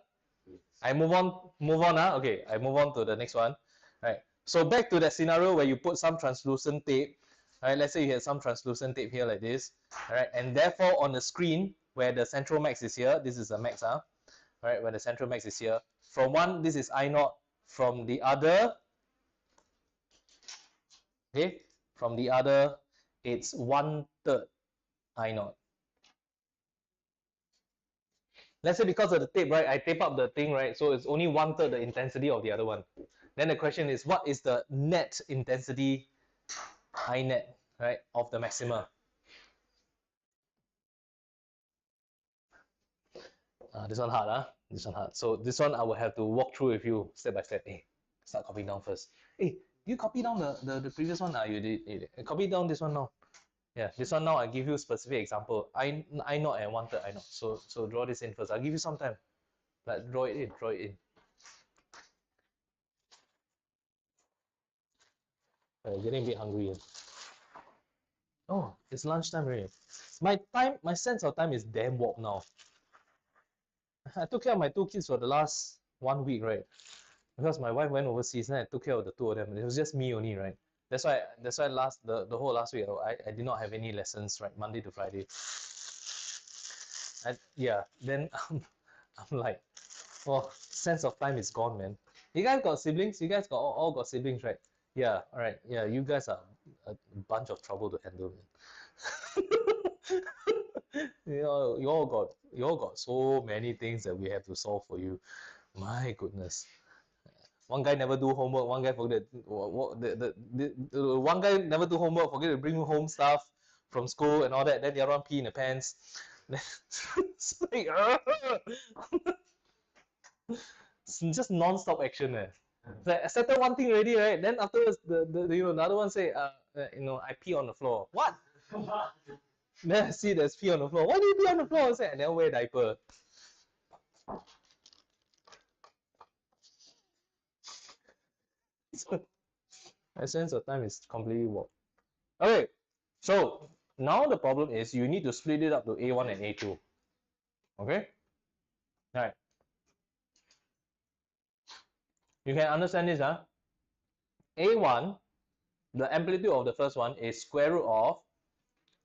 I move on. Okay, I move on to the next one, right? So back to that scenario where you put some translucent tape, right? Let's say you had some translucent tape here like this, right? And therefore on the screen where the central max is here, this is the max, right? Where the central max is here. From one, this is I naught. From the other, okay, from the other, it's 1/3 I naught. Let's say because of the tape, right? I tape up the thing, right? So it's only 1/3 the intensity of the other one. Then the question is, what is the net intensity, I net, right, of the maxima? This one hard, This one hard. So this one I will have to walk through with you step by step. Hey, start copying down first. Hey, you copy down the previous one? You did. Copy down this one now. Yeah, this one now I give you specific example. I naught and 1/3 I naught. So draw this in first. I'll give you some time. Like draw it in. Getting a bit hungry. Oh, it's lunchtime already. My sense of time is damn warped now. I took care of my 2 kids for the last 1 week, right? Because my wife went overseas and I took care of the 2 of them. It was just me only, right? That's why the whole last week I did not have any lessons, right? Monday to Friday. Yeah, then I'm like, oh, sense of time is gone, man. You guys got siblings? You guys all got siblings, right? Yeah, all right. Yeah, you guys are a bunch of trouble to handle, man. You all got so many things that we have to solve for you. My goodness. One guy never do homework. One guy forget one guy never do homework. Forget to bring home stuff from school and all that. Then the other one pee in the pants. It's like, it's just non-stop action. Like I settled one thing already, right? Then afterwards, the other one say, I pee on the floor. What? Then I see there's pee on the floor. Why do you pee on the floor? I say, I never wear diaper. My sense of time is completely warped. Okay, so now the problem is you need to split it up to A1 and A2. Okay? Alright. You can understand this, huh? A1, the amplitude of the first one is square root of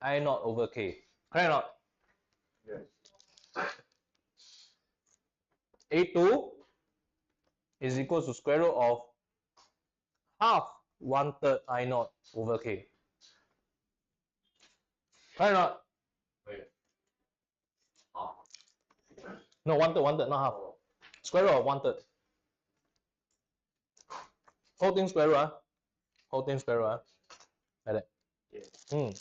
I naught over K. Correct or not? Yes. A2 is equal to square root of half 1/3 I naught over K. Correct or not? Wait. Half. No, 1/3, not half. Square root of 1/3. Whole thing square root, Whole thing square root, Like that. Yeah. Yeah.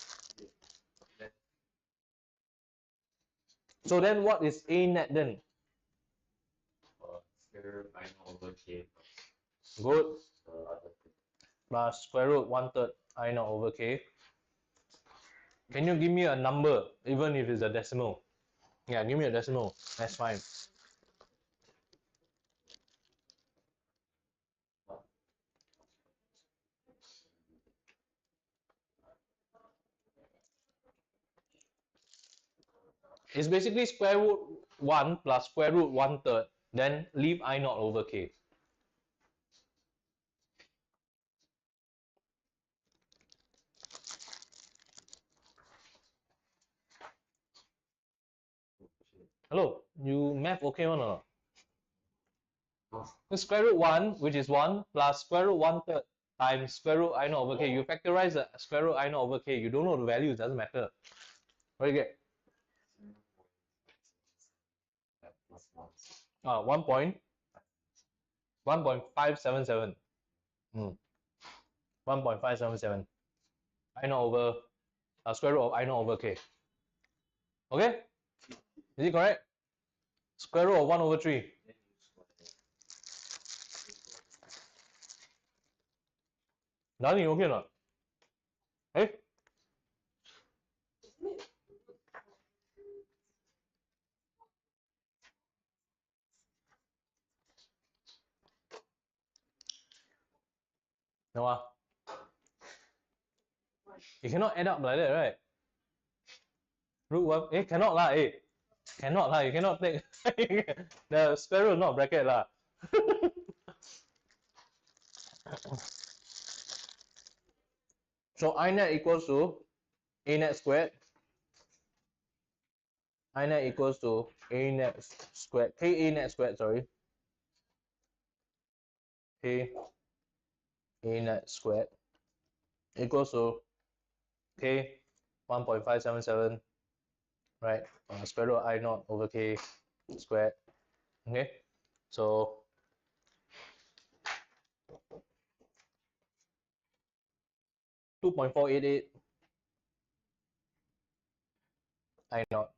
So then what is A net then? Square I know over K. Good. Other Plus square root 1/3 I naught over K. Can you give me a number, even if it's a decimal? Yeah, give me a decimal. That's fine. It's basically square root 1 plus square root 1/3, then leave I naught over K. Hello, you math okay one or not? The square root 1, which is 1, plus square root 1/3 times square root I naught over K. You factorize the square root I naught over K. You don't know the value, it doesn't matter. What do you get? 1.577. 1.577. I naught over square root of I naught over K. Okay? Is it correct? Square root of 1 over 3. Darling, you okay or not? Hey? No, you cannot add up like that, right? Root 1, cannot lah, cannot lah, you cannot take, the square root not bracket lah. So I net equals to a net squared. I net equals to a net squared, k a net squared, sorry. K a net squared equals to k 1.577, right? Square root I naught over k squared. Okay, so (2.488) I naught.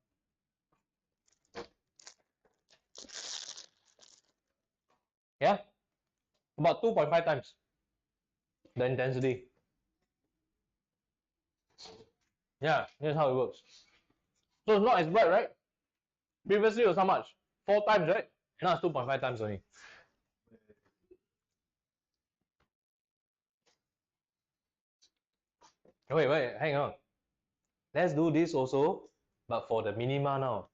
Yeah, about 2.5 times the intensity. Yeah, here's how it works. So it's not as bright, right? Previously it was how much? 4 times, right? Now it's 2.5 times only. Wait, hang on. Let's do this also, but for the minima now.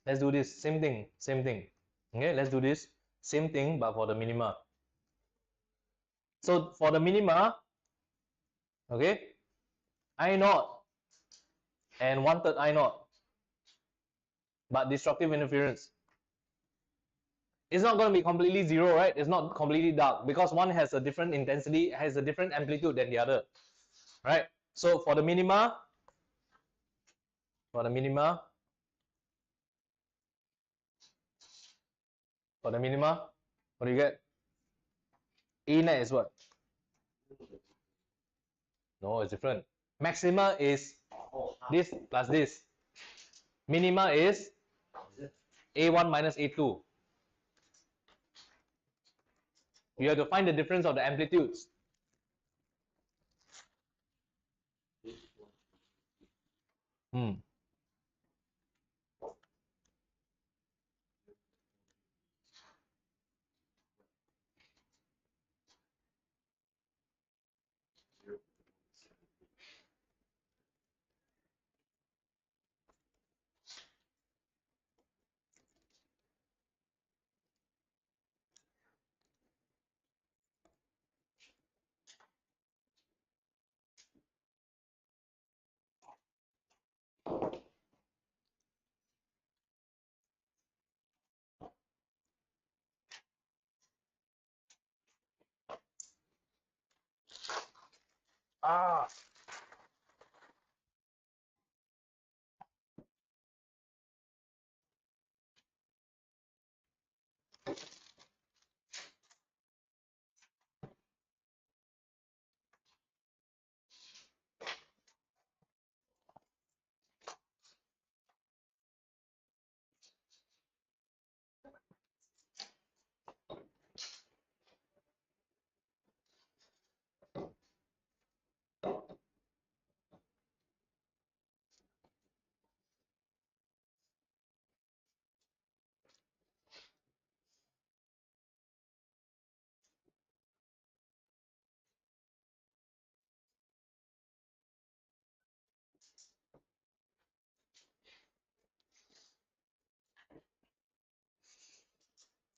Let's do this, same thing. Okay, let's do this, same thing, but for the minima. So for the minima, okay, I naught and 1/3 I naught, but destructive interference. It's not going to be completely zero, right? It's not completely dark because one has a different intensity, has a different amplitude than the other, right? So for the minima, what do you get? A net is what? No, it's different. Maxima is this plus this. Minima is A1 minus A2. You have to find the difference of the amplitudes.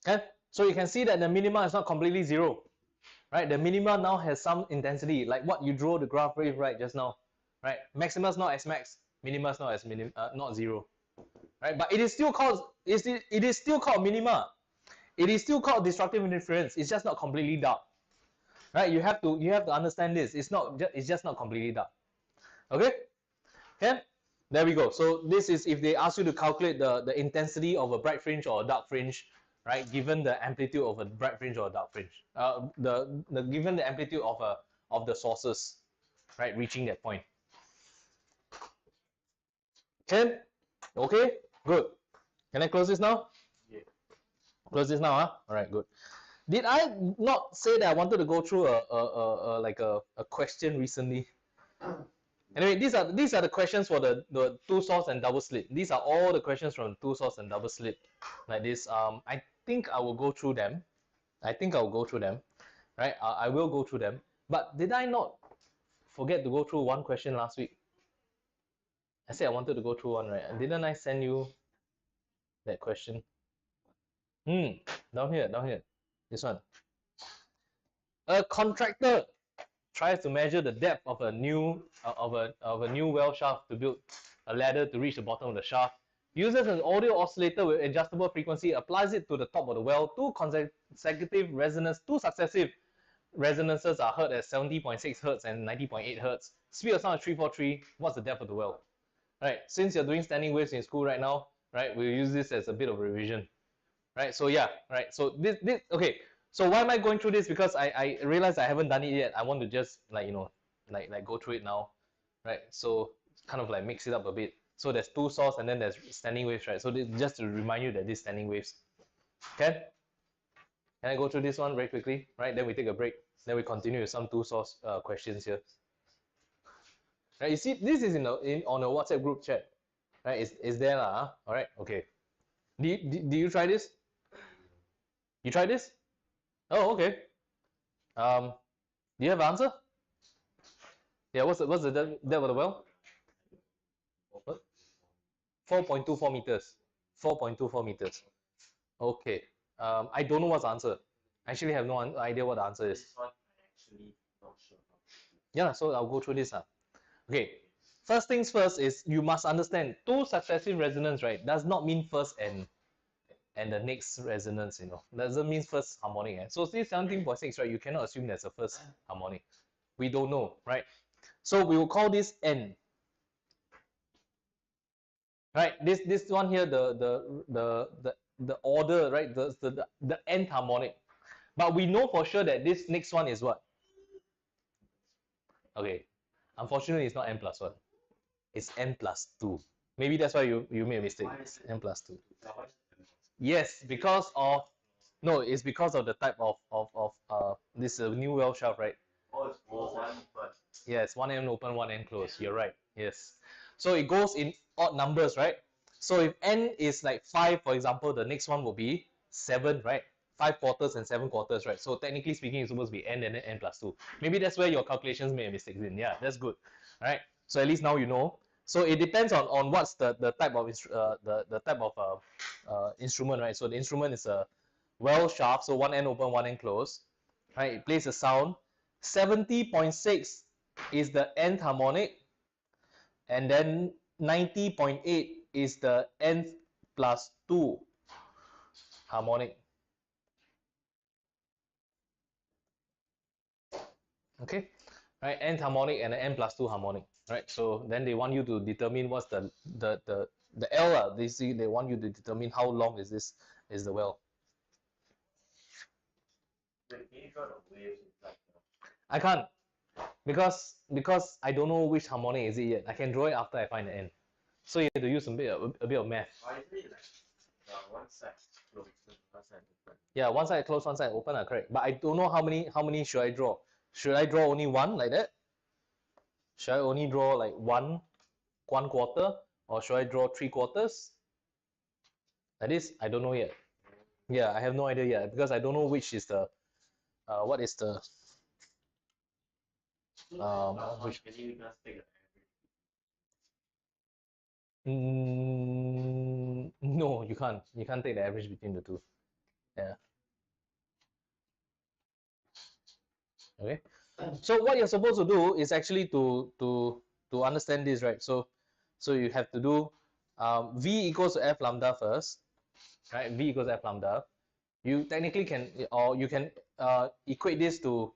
Okay, so you can see that the minima is not completely zero, right? The minima now has some intensity, like what you draw the graph with right just now, right? Maxima is not as max, minima is not as not zero, right? But it is still called it is still called minima. It is still called destructive interference. It's just not completely dark, right? You have to understand this. It's just not completely dark. Okay, okay. There we go. So this is if they ask you to calculate the intensity of a bright fringe or a dark fringe, right? Given the amplitude of a bright fringe or a dark fringe, given the amplitude of the sources, right, reaching that point. Okay, okay, good. Can I close this now? Yeah. Close this now, huh? All right, good. Did I not say that I wanted to go through a question recently? Anyway, these are the questions for the two source and double slit. These are all the questions from two source and double slit, like this. I think I will go through them. right? I will go through them. But did I not forget to go through one question last week? I said I wanted to go through one, right? And didn't I send you that question? Down here. This one. A contractor tries to measure the depth of a new well shaft to build a ladder to reach the bottom of the shaft. Uses an audio oscillator with adjustable frequency, applies it to the top of the well. Two successive resonances are heard at 70.6 hertz and 90.8 hertz. Speed of sound is 343. What's the depth of the well? Right. Since you're doing standing waves in school right now, right, we'll use this as a bit of a revision. Right. So yeah. Right. So this okay. So why am I going through this? Because I realized I haven't done it yet. I want to just like go through it now, right? So kind of like mix it up a bit. So there's two source and then there's standing waves, right? So this, just to remind you that these standing waves. Okay. Can I go through this one very quickly? Right. Then we take a break. Then we continue with some two source questions here. Right. You see, this is on a WhatsApp group chat. Right. Is there lah? All right. Okay. Do you try this? You try this? Oh, okay. Do you have an answer? Yeah, what's the depth of the well? What? 4.24 meters. 4.24 meters. Okay. I don't know what's the answer. I actually have no idea what the answer is. This one I'm actually not sure. Yeah, so I'll go through this. Okay. First things first is you must understand two successive resonance, right? Does not mean first and the next resonance, doesn't mean first harmonic. So this 17.6, right? You cannot assume there's a first harmonic. We don't know, right? So we will call this N. Right, this one here, the order, right? The nth harmonic. But we know for sure that this next one is what? Okay. Unfortunately, it's not n plus 1. It's n plus 2. Maybe that's why you made a mistake. It's n plus 2. Yes, because of it's because of the type of this new well shaft, right? Oh, it's one but Yes, one end open, one end closed. You're right. Yes. So it goes in odd numbers, right? So if n is like 5, for example, the next one will be 7, right? 5 quarters and 7 quarters, right? So technically speaking, it's supposed to be n and then n plus 2. Maybe that's where your calculations made a mistake in. Yeah, that's good. All right. So at least now you know. So it depends on what's the type of instrument, right? So the instrument is a well shaft, so one end open, one end closed. Right? It plays a sound. 70.6 is the nth harmonic, and then 90.8 is the nth plus 2 harmonic. Okay, right? Nth harmonic and the n plus 2 harmonic, right? So then they want you to determine what's the L. They want you to determine how long is the well. can you draw the waves inside? I can't because I don't know which harmonic is it yet. I can draw it after I find the n. So you have to use a bit of math. Why is it like one side closed, one side open? Yeah, one side closed, one side open, correct. But I don't know how many should I draw. Should I draw only one like that? Should I only draw like one quarter, or should I draw 3 quarters? Like this, I don't know yet. Yeah, I have no idea yet because I don't know which is the what is the which. Can you just take the No, you can't. You can't take the average between the two. Yeah. Okay. So what you're supposed to do is actually to understand this, right? So you have to do V equals to F lambda first, right? V equals to F lambda. You technically can, or you can equate this to,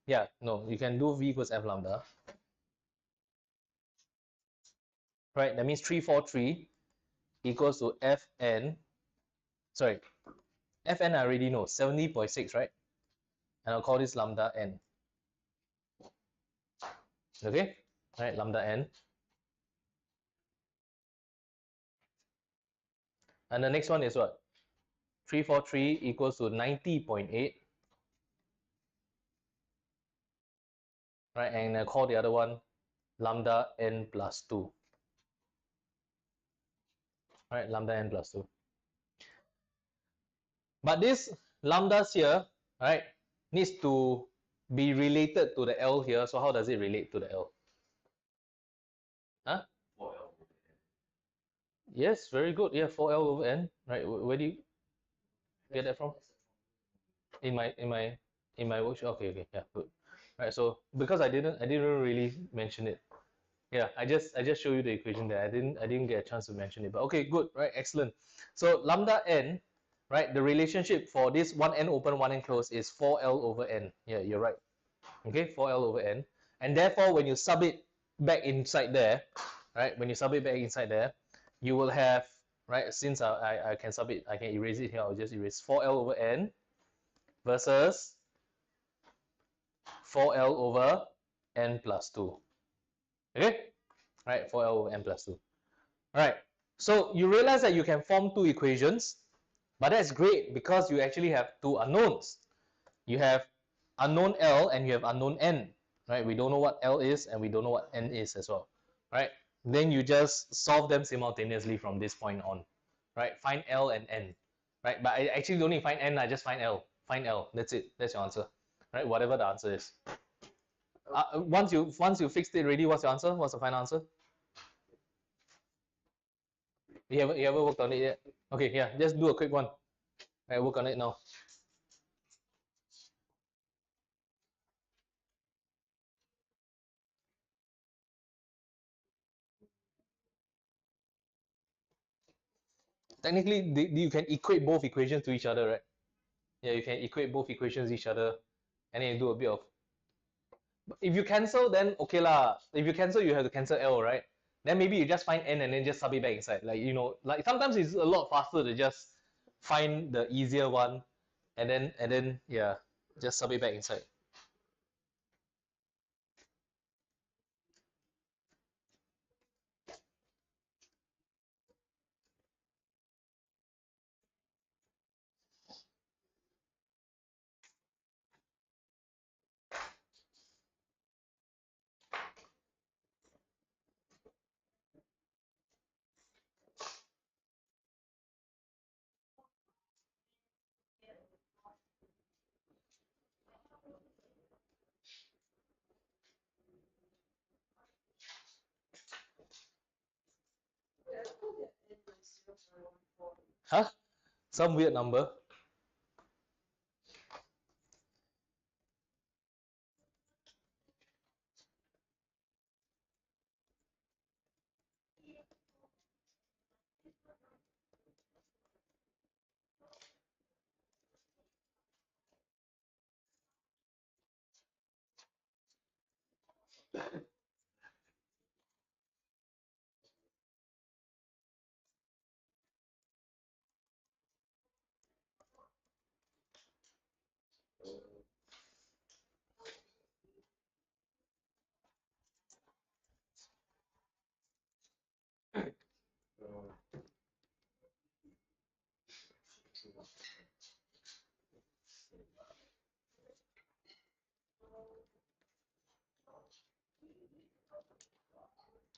you can do V equals F lambda. Right, that means 343 equals to Fn, sorry, Fn I already know, 70.6, right? And I'll call this lambda n. Okay, right, lambda n. And the next one is what? 343 equals to 90.8. Right, and I call the other one lambda n plus 2. Right, lambda n plus 2. But this lambdas here, right, needs to be related to the L here. So how does it relate to the L? Huh? 4L. Yes, very good. Yeah, 4L over N. Right. Where do you get that from? In my workshop. Okay, okay, yeah, good. Right. So because I didn't really mention it. Yeah, I just show you the equation there. I didn't get a chance to mention it. But okay, good. Right. Excellent. So lambda n, right? The relationship for this one n open, one n closed is 4L over N. Yeah, you're right. Okay, 4L over N. And therefore, when you sub it back inside there, right? When you sub it back inside there, you will have, right? Since I can sub it, I can erase it here. I'll just erase 4L over N versus 4L over N plus 2. Okay? Right, 4L over N plus 2. Alright, so you realize that you can form two equations, but that's great because you actually have two unknowns. You have unknown L and you have unknown N, right? We don't know what L is and we don't know what N is as well, right? Then you just solve them simultaneously from this point on, right? Find L and N, right? But I actually don't need find N, I just find L. Find L, that's it, that's your answer, right? Whatever the answer is. Once you fixed it already, what's your answer? What's the final answer? You haven't worked on it yet? Okay, yeah, just do a quick one. Right, work on it now. Technically, you can equate both equations to each other, right? Yeah, you can equate both equations to each other, and then you do a bit of. If you cancel, then okay lah. If you cancel, you have to cancel L, right? Then maybe you just find N and then just sub it back inside. Like like sometimes it's a lot faster to just find the easier one, and then yeah, just sub it back inside. Huh? Some weird number.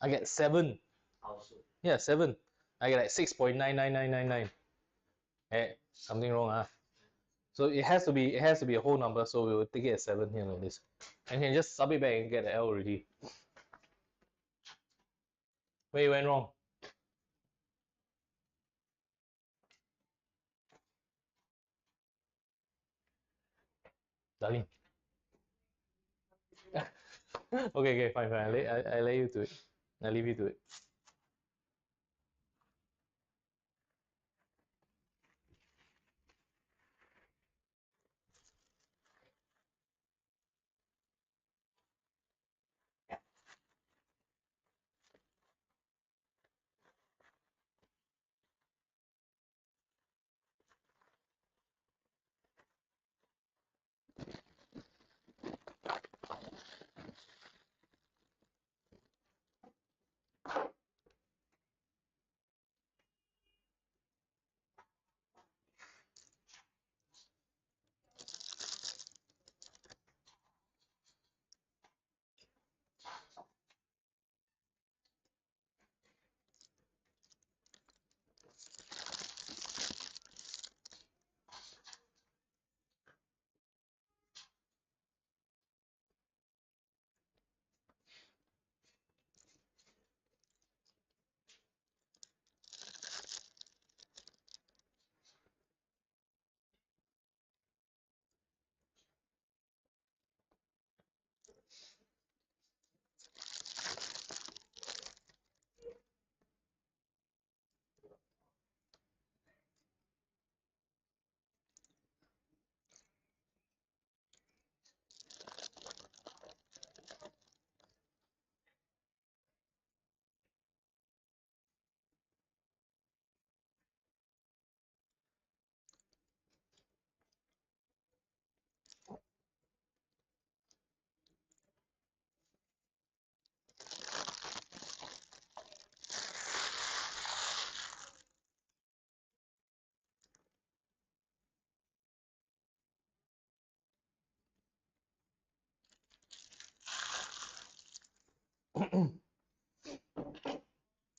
I get 7. Also, Yeah, 7. I get like 6.99999. Eh, something wrong, huh? So it has to be a whole number, so we will take it as 7 here like this. And you can just sub it back and get the L already. Where you went wrong? Darling. Okay, okay, fine, fine. I let you do it. I leave you to it.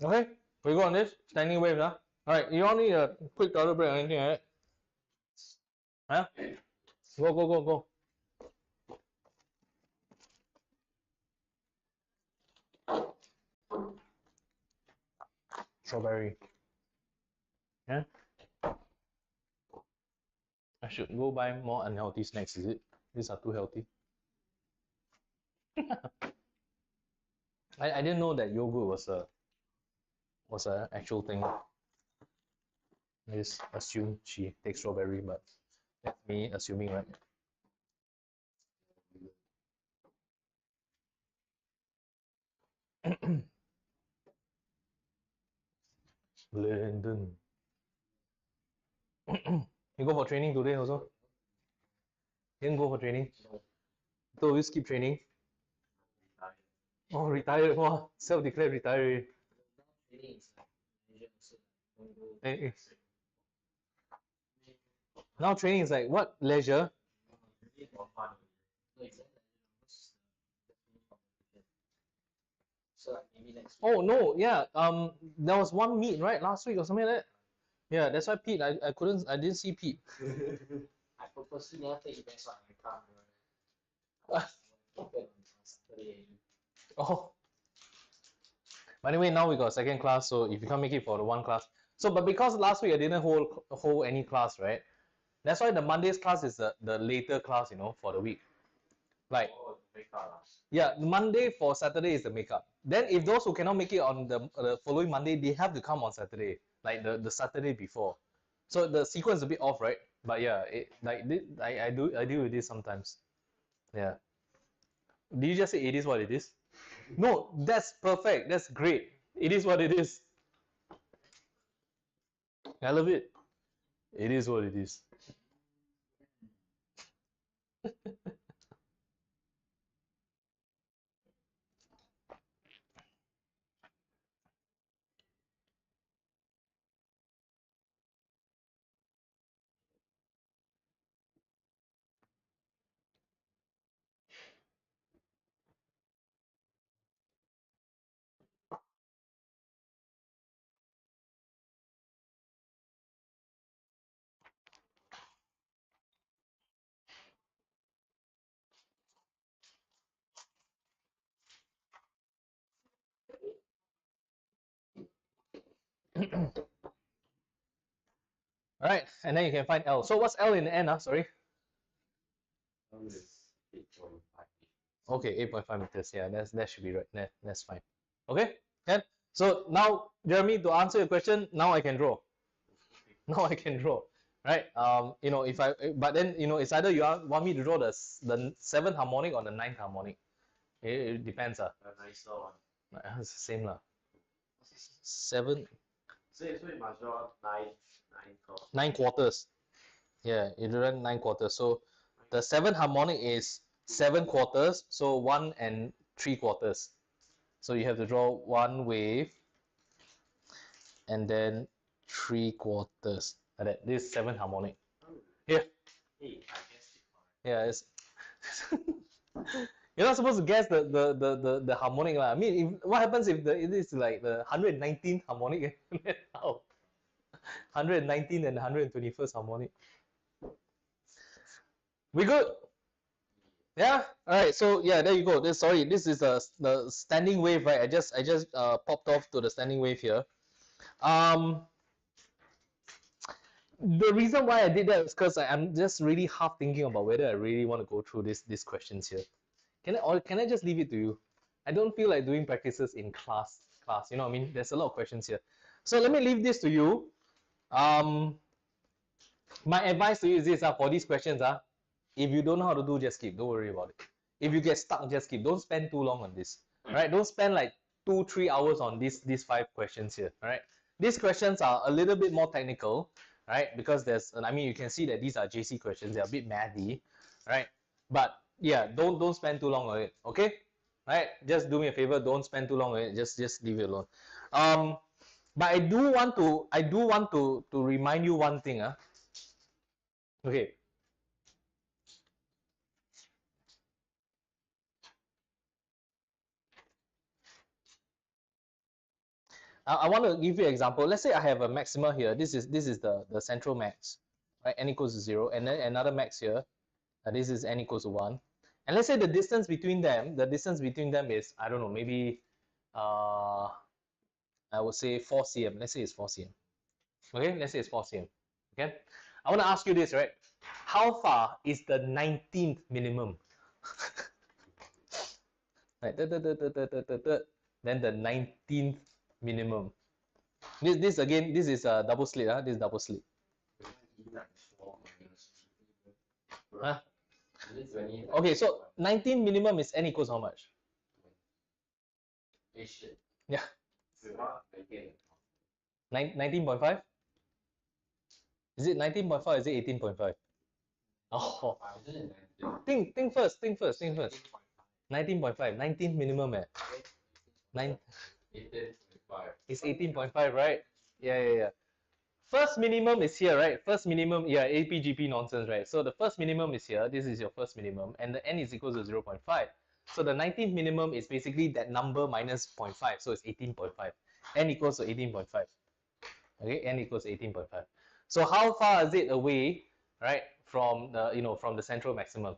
Okay, we go on this standing wave, huh? All right, you all need a quick toilet break or anything, right? Huh? Go, go, go, go. Strawberry. Yeah. I should go buy more unhealthy snacks, is it? These are too healthy. I didn't know that yogurt was a actual thing. I just assumed she takes strawberry, but that's me assuming, right? Lyndon. You go for training today also? You didn't go for training? So you skip training? Oh, retired. Wow, self-declared retired. Eh, Now training is like what? Leisure? So like maybe next week. Oh no, yeah. There was one meet right last week or something like that. Yeah, that's why Pete. I didn't see Pete. I purposely never take events on my car. Saturday. Oh. But anyway, now we got second class, so if you can't make it for the one class, so but because last week I didn't hold any class, right? That's why the Monday's class is the later class, for the week. Like yeah, Monday for Saturday is the makeup. Then if those who cannot make it on the following Monday, they have to come on Saturday, like the Saturday before. So the sequence is a bit off, right? But yeah, I deal with this sometimes. Yeah. Did you just say it is what it is? No, that's perfect. That's great. It is what it is. I love it. It is what it is. All right, and then you can find L. So what's L in the end? Sorry. Okay, 8.5 meters. Yeah, that should be right. That's fine. Okay, then. So now, Jeremy, to answer your question, now I can draw. Now I can draw. Right. If but then it's either you want me to draw the seventh harmonic or the ninth harmonic. It depends. A nicer one. It's the same lah. Seven. So you must draw Nine quarters. Yeah, you draw 9 quarters. So the seventh harmonic is 7 quarters. So 1 3/4. So you have to draw one wave and then 3/4. Like that. This is seventh harmonic. Yeah. Hey, I guessed it correct. Yeah, it's you're not supposed to guess the harmonic lah. I mean, what happens if it is like the 119th harmonic? How? 119 and 121st harmonic. We good? Yeah. All right. So yeah, there you go. This is the standing wave, right? I just popped off to the standing wave here. The reason why I did that is because I'm just really half thinking about whether I really want to go through these questions here. Can I just leave it to you? I don't feel like doing practices in class. You know what I mean? There's a lot of questions here. So let me leave this to you. My advice to you is this, for these questions, if you don't know how to do, just skip. Don't worry about it. If you get stuck, just skip. Don't spend too long on this. Right? Don't spend like 2-3 hours on these 5 questions here. All right? These questions are a little bit more technical, right? Because you can see that these are JC questions. They're a bit mathy, right? But yeah, don't spend too long on it. Okay? Right? Just do me a favor. Don't spend too long on it. Just leave it alone. But I do want to remind you one thing. Okay. I want to give you an example. Let's say I have a maxima here. This is the central max, right? N equals to 0, and then another max here. This is n equals to 1. And let's say the distance between them is, I don't know, maybe I would say 4 cm. Let's say it's 4 cm. Okay, let's say it's 4 cm. Okay, I want to ask you this, right? How far is the 19th minimum? Right, then the 19th minimum. This again, this is a double slit. This is double slit. Huh? Okay, so 19 minimum is n equals how much? Yeah. 19.5? Is it 19.5? Is it 18.5? Oh, think first. 19.5. 19 minimum, eh? 9. It's 18.5, right? Yeah. First minimum is here, right? First minimum, yeah, APGP nonsense, right? So the first minimum is here. This is your first minimum, and the n is equal to 0.5. So the 19th minimum is basically that number minus 0.5, so it's 18.5. N equals to 18.5. Okay, n equals 18.5. So how far is it away, right, from the from the central maximum?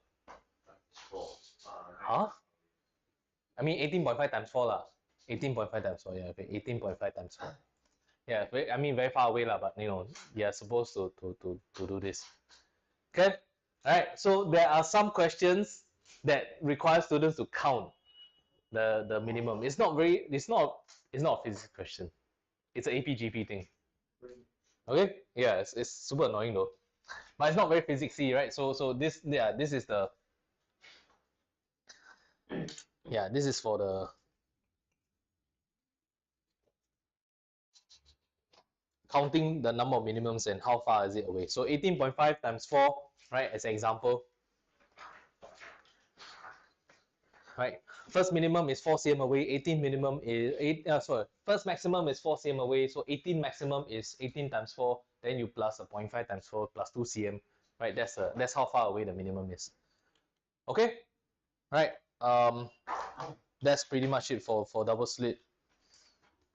Huh? I mean 18.5 times 4 lah. 18.5 times 4, yeah, okay, 18.5 times 4. Yeah, I mean very far away lah, but you're supposed to do this. Okay, all right. So there are some questions that require students to count the minimum. It's not a physics question. It's an APGP thing. Okay, yeah, it's super annoying though, but it's not very physicsy, right? So this is the this is for the counting the number of minimums and how far is it away. So 18.5 times 4, right, as an example. Right, first minimum is 4 cm away, 18 minimum is first maximum is 4 cm away, so 18 maximum is 18 times 4, then you plus a 0.5 times 4 plus 2 cm, right? That's how far away the minimum is. Okay, right. That's pretty much it for double slit.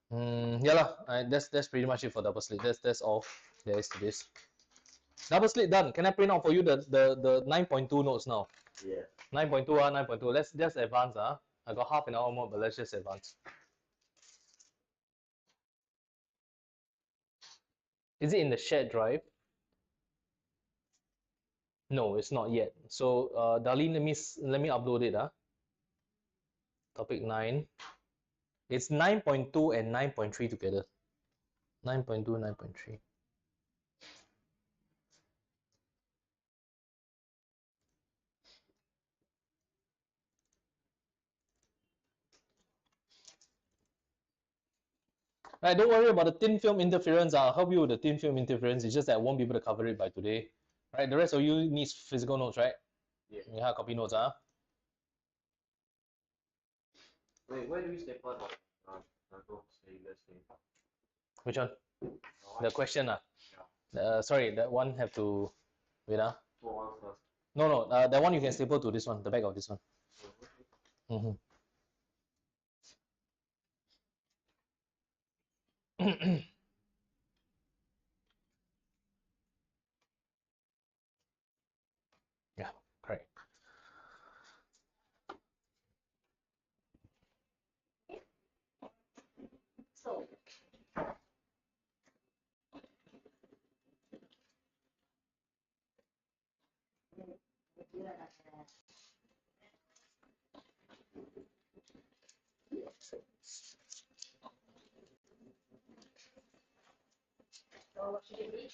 Yeah lah, that's pretty much it for double slit. That's all there is to this. Double slit done. Can I print out for you the 9.2 notes now? Yeah. 9.2 9.2. Let's just advance. I got half an hour more, but let's just advance. Is it in the shared drive? No, it's not yet. So Darlene, let me upload it. Topic 9. It's 9.2 and 9.3 together. 9.2, 9.3. Right, don't worry about the thin film interference. I'll help you with the thin film interference. It's just that I won't be able to cover it by today. Right, the rest of you needs physical notes, right? Yeah. You have copy notes, Wait, where do we staple the notes that you guys made? Which one? The question, sorry, that one have to wait, One first. No, that one you can staple to this one, the back of this one. Yeah, correct. So, what should it be?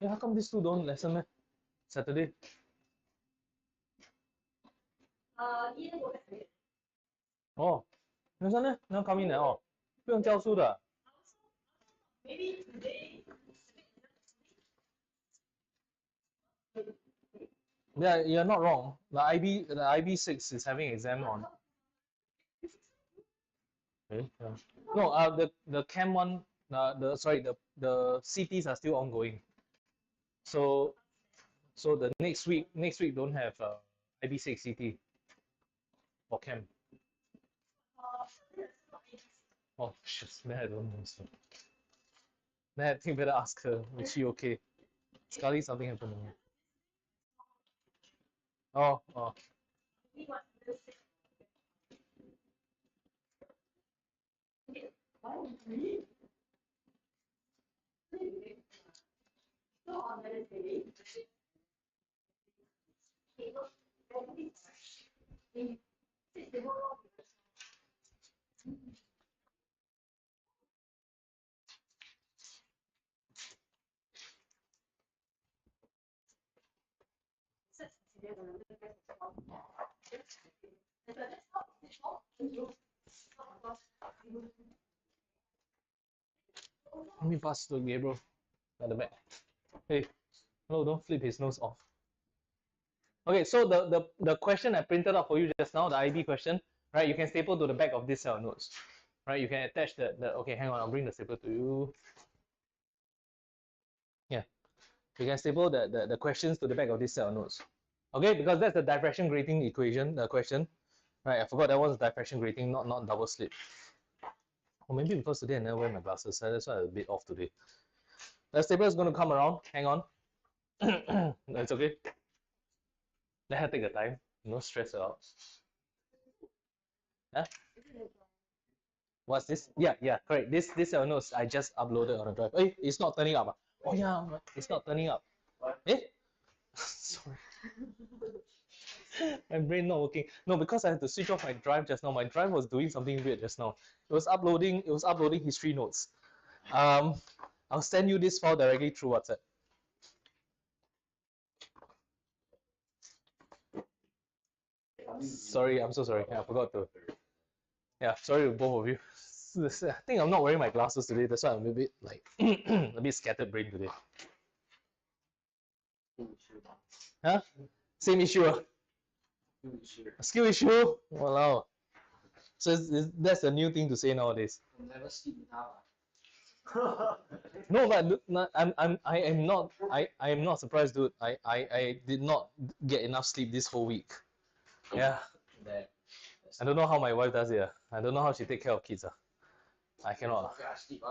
Yeah, how come these two don't lesson, man? Saturday? Either way. Oh, 那算呢？那 come in 了哦，不用教书的。 Maybe today. Yeah, you're not wrong. The IB6 is having exam on. Okay, yeah. No, the chem one, the CTs are still ongoing. So the next week don't have IB6 CT for chem. Oh shit, man, I don't know. So. Man, I think better ask her. Is she okay? Scully, something happened to her. Oh, oh. We want this. Why me? So on Wednesday, they look very they sit the whole Let me pass to Gabriel at the back. Hey, hello, don't flip his nose off. Okay, so the question I printed out for you just now, the IB question, right? You can staple to the back of this set of notes, right? You can attach okay, hang on, I'll bring the staple to you. Yeah, you can staple the questions to the back of this set of notes. Okay, because that's the diffraction grating equation, the question. Right, I forgot that was diffraction grating, not double slit. Or maybe because today I never wear my glasses, so that's why I'm a bit off today. The stapler is going to come around, hang on. That's okay. Let her take the time, no stress out. Huh? What's this? Yeah, correct. This notes I just uploaded on the drive. Hey, it's not turning up. Oh yeah, it's not turning up. Eh? Sorry. My brain not working. No, because I had to switch off my drive just now. My drive was doing something weird just now. It was uploading history notes. I'll send you this file directly through WhatsApp. Sorry, I'm so sorry. I forgot to. Yeah, sorry to both of you. I think I'm not wearing my glasses today. That's why I'm a bit like a bit scattered brain today. Huh? Same issue. Skill issue. Walao. So that's the new thing to say nowadays. Never sleep enough. No, but I am not surprised, dude. I did not get enough sleep this whole week. Yeah. I don't know how my wife does it. I don't know how she take care of kids. I cannot. I sleep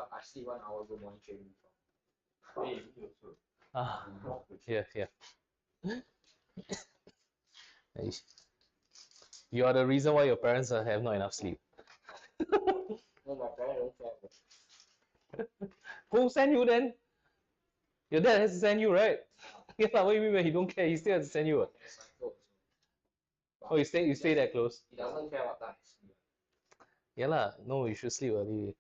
1 hour good morning training before. Hey, me also. Ah, yeah. You are the reason why your parents have not enough sleep. No, my parents don't care. Who send you then? Your dad has to send you, right? Yeah, what do you mean when he don't care? He still has to send you. Oh, you stay that close? He doesn't care what time I sleep. Yeah lah. No, you should sleep early.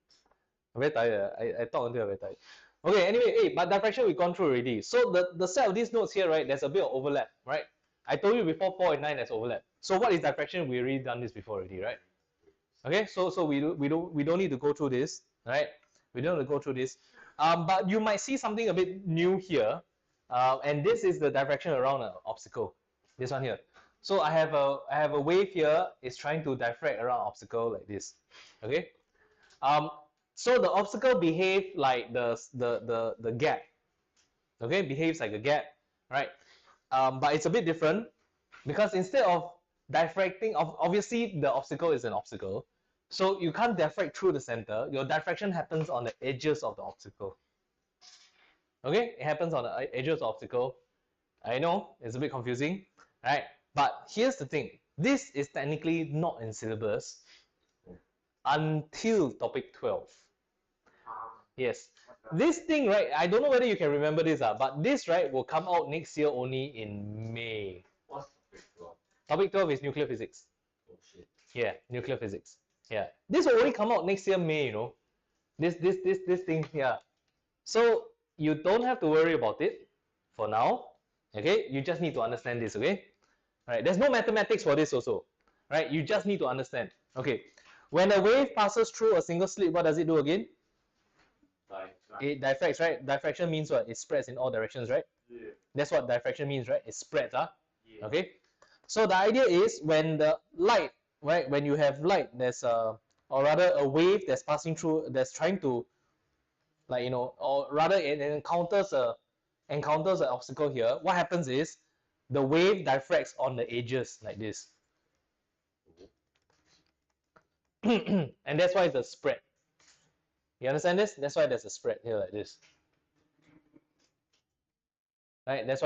I'm very tired. I talk until I'm very tired. Okay, anyway, hey, but diffraction we've gone through already. So the set of these notes here, right, there's a bit of overlap, right? I told you before 4 and 9 there's overlap. So what is diffraction? We already done this before already, right? Okay, so we don't need to go through this, right? We don't need to go through this. But you might see something a bit new here. And this is the diffraction around an obstacle. This one here. So I have a wave here. It's trying to diffract around an obstacle like this. Okay. So the obstacle behave like the gap. Okay, behaves like a gap, right? But it's a bit different because instead of diffracting, obviously the obstacle is an obstacle, so you can't diffract through the center. Your diffraction happens on the edges of the obstacle. Okay, it happens on the edges of the obstacle. I know it's a bit confusing, right? But here's the thing: this is technically not in syllabus until topic 12. Yes. This thing, right, I don't know whether you can remember this, but this, right, will come out next year only in May. What's topic 12? Topic 12 is nuclear physics. Oh shit. Yeah, nuclear physics. Yeah. This will only come out next year May, you know. This thing, yeah. So you don't have to worry about it for now. Okay? You just need to understand this, okay? Alright, there's no mathematics for this also. Right? You just need to understand. Okay. When a wave passes through a single slit, what does it do again? It diffracts, right? Diffraction means what? It spreads in all directions, right? Yeah. That's what diffraction means, right? It spreads, Yeah. okay? So the idea is when the light, right? When you have light, there's or rather a wave that's passing through, that's trying to, like, you know, or rather it encounters an obstacle here. What happens is the wave diffracts on the edges like this. And that's why it's a spread. You understand this? That's why there's a spread here like this. Right? That's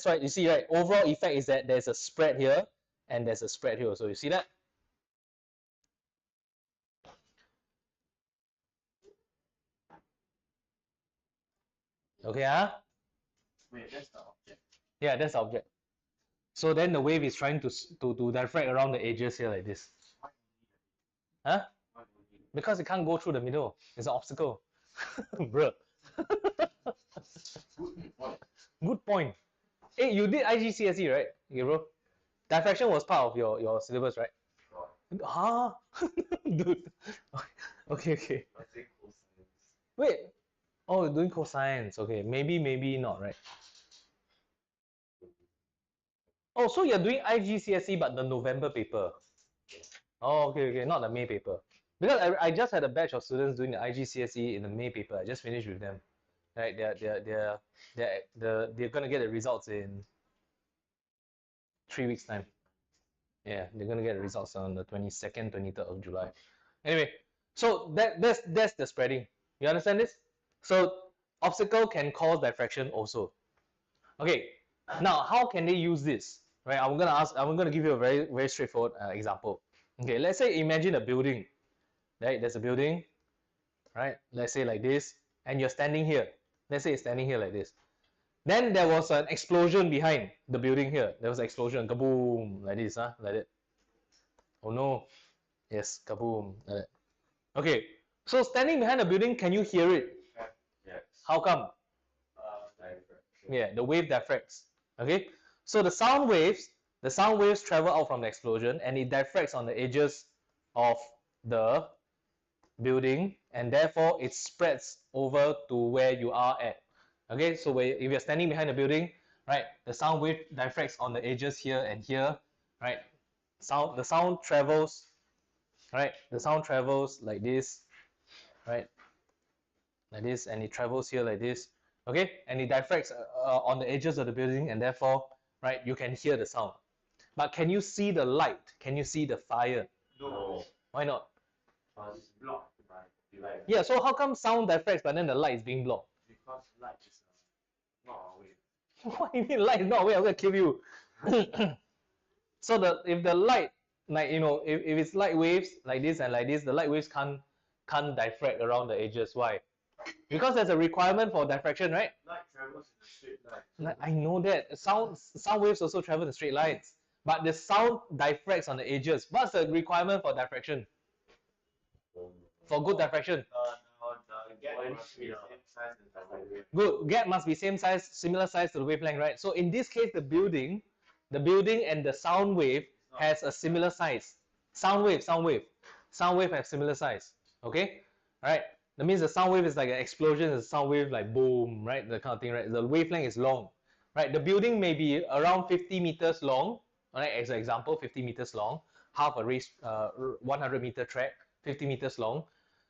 why you see, right? Overall effect is that there's a spread here and there's a spread here. So you see that? Okay, Wait, that's the object. Yeah, that's the object. So then the wave is trying to diffract around the edges here like this. Huh? Because it can't go through the middle. It's an obstacle. Bruh. Good point. Hey, you did IGCSE, right? Okay, bro. Diffraction was part of your syllabus, right? Huh? Dude. Okay, okay. I think cosines. Wait. Oh, doing cosines. Okay, maybe not, right? Oh, so you're doing IGCSE but the November paper. Oh, okay, not the May paper. Because I just had a batch of students doing the IGCSE in the May paper. I just finished with them. Right, they're gonna get the results in 3 weeks time. Yeah, they're gonna get the results on the 22nd, 23rd of July. Anyway, so that's the spreading. You understand this? So obstacle can cause diffraction also. Okay, now how can they use this? Right, I'm gonna give you a very straightforward example. Okay, let's say imagine a building. Right, there's a building. Right, let's say like this, and you're standing here. Let's say you're standing here like this. Then there was an explosion behind the building here. There was an explosion, kaboom, like this, like that. Oh no, yes, kaboom, like that. Okay, so standing behind the building, can you hear it? Yes. How come? Diffraction. Yeah, the wave diffracts. Okay, so the sound waves travel out from the explosion and it diffracts on the edges of the building, and therefore it spreads over to where you are at. Okay, so if you're standing behind the building, right, the sound wave diffracts on the edges here and here, right? The sound travels, right? The sound travels like this, right? Like this, and it travels here like this. Okay, and it diffracts on the edges of the building, and therefore, right, you can hear the sound. But can you see the light? Can you see the fire? No. Why not? It's blocked by the light. Yeah, so how come sound diffracts but then the light is being blocked? Because light is not a wave. What do you mean light is not away? I'm gonna kill you. So if the light, like if it's light waves like this and like this, the light waves can't diffract around the edges. Why? Because there's a requirement for diffraction, right? Light travels in a straight line. Like, I know that sound waves also travel in straight lines, but the sound diffracts on the edges. What's the requirement for diffraction? For good diffraction? The gap must be the same size as the wave. Good. Gap must be same size, similar size to the wavelength, right? So in this case, the building and the sound wave has a similar size. Sound wave has similar size. Okay, all right. That means the sound wave is like an explosion. The sound wave like boom, right? The kind of thing, right? The wavelength is long, right? The building may be around 50 meters long, right? As an example, 50 meters long, half a race, 100-meter track, 50 meters long.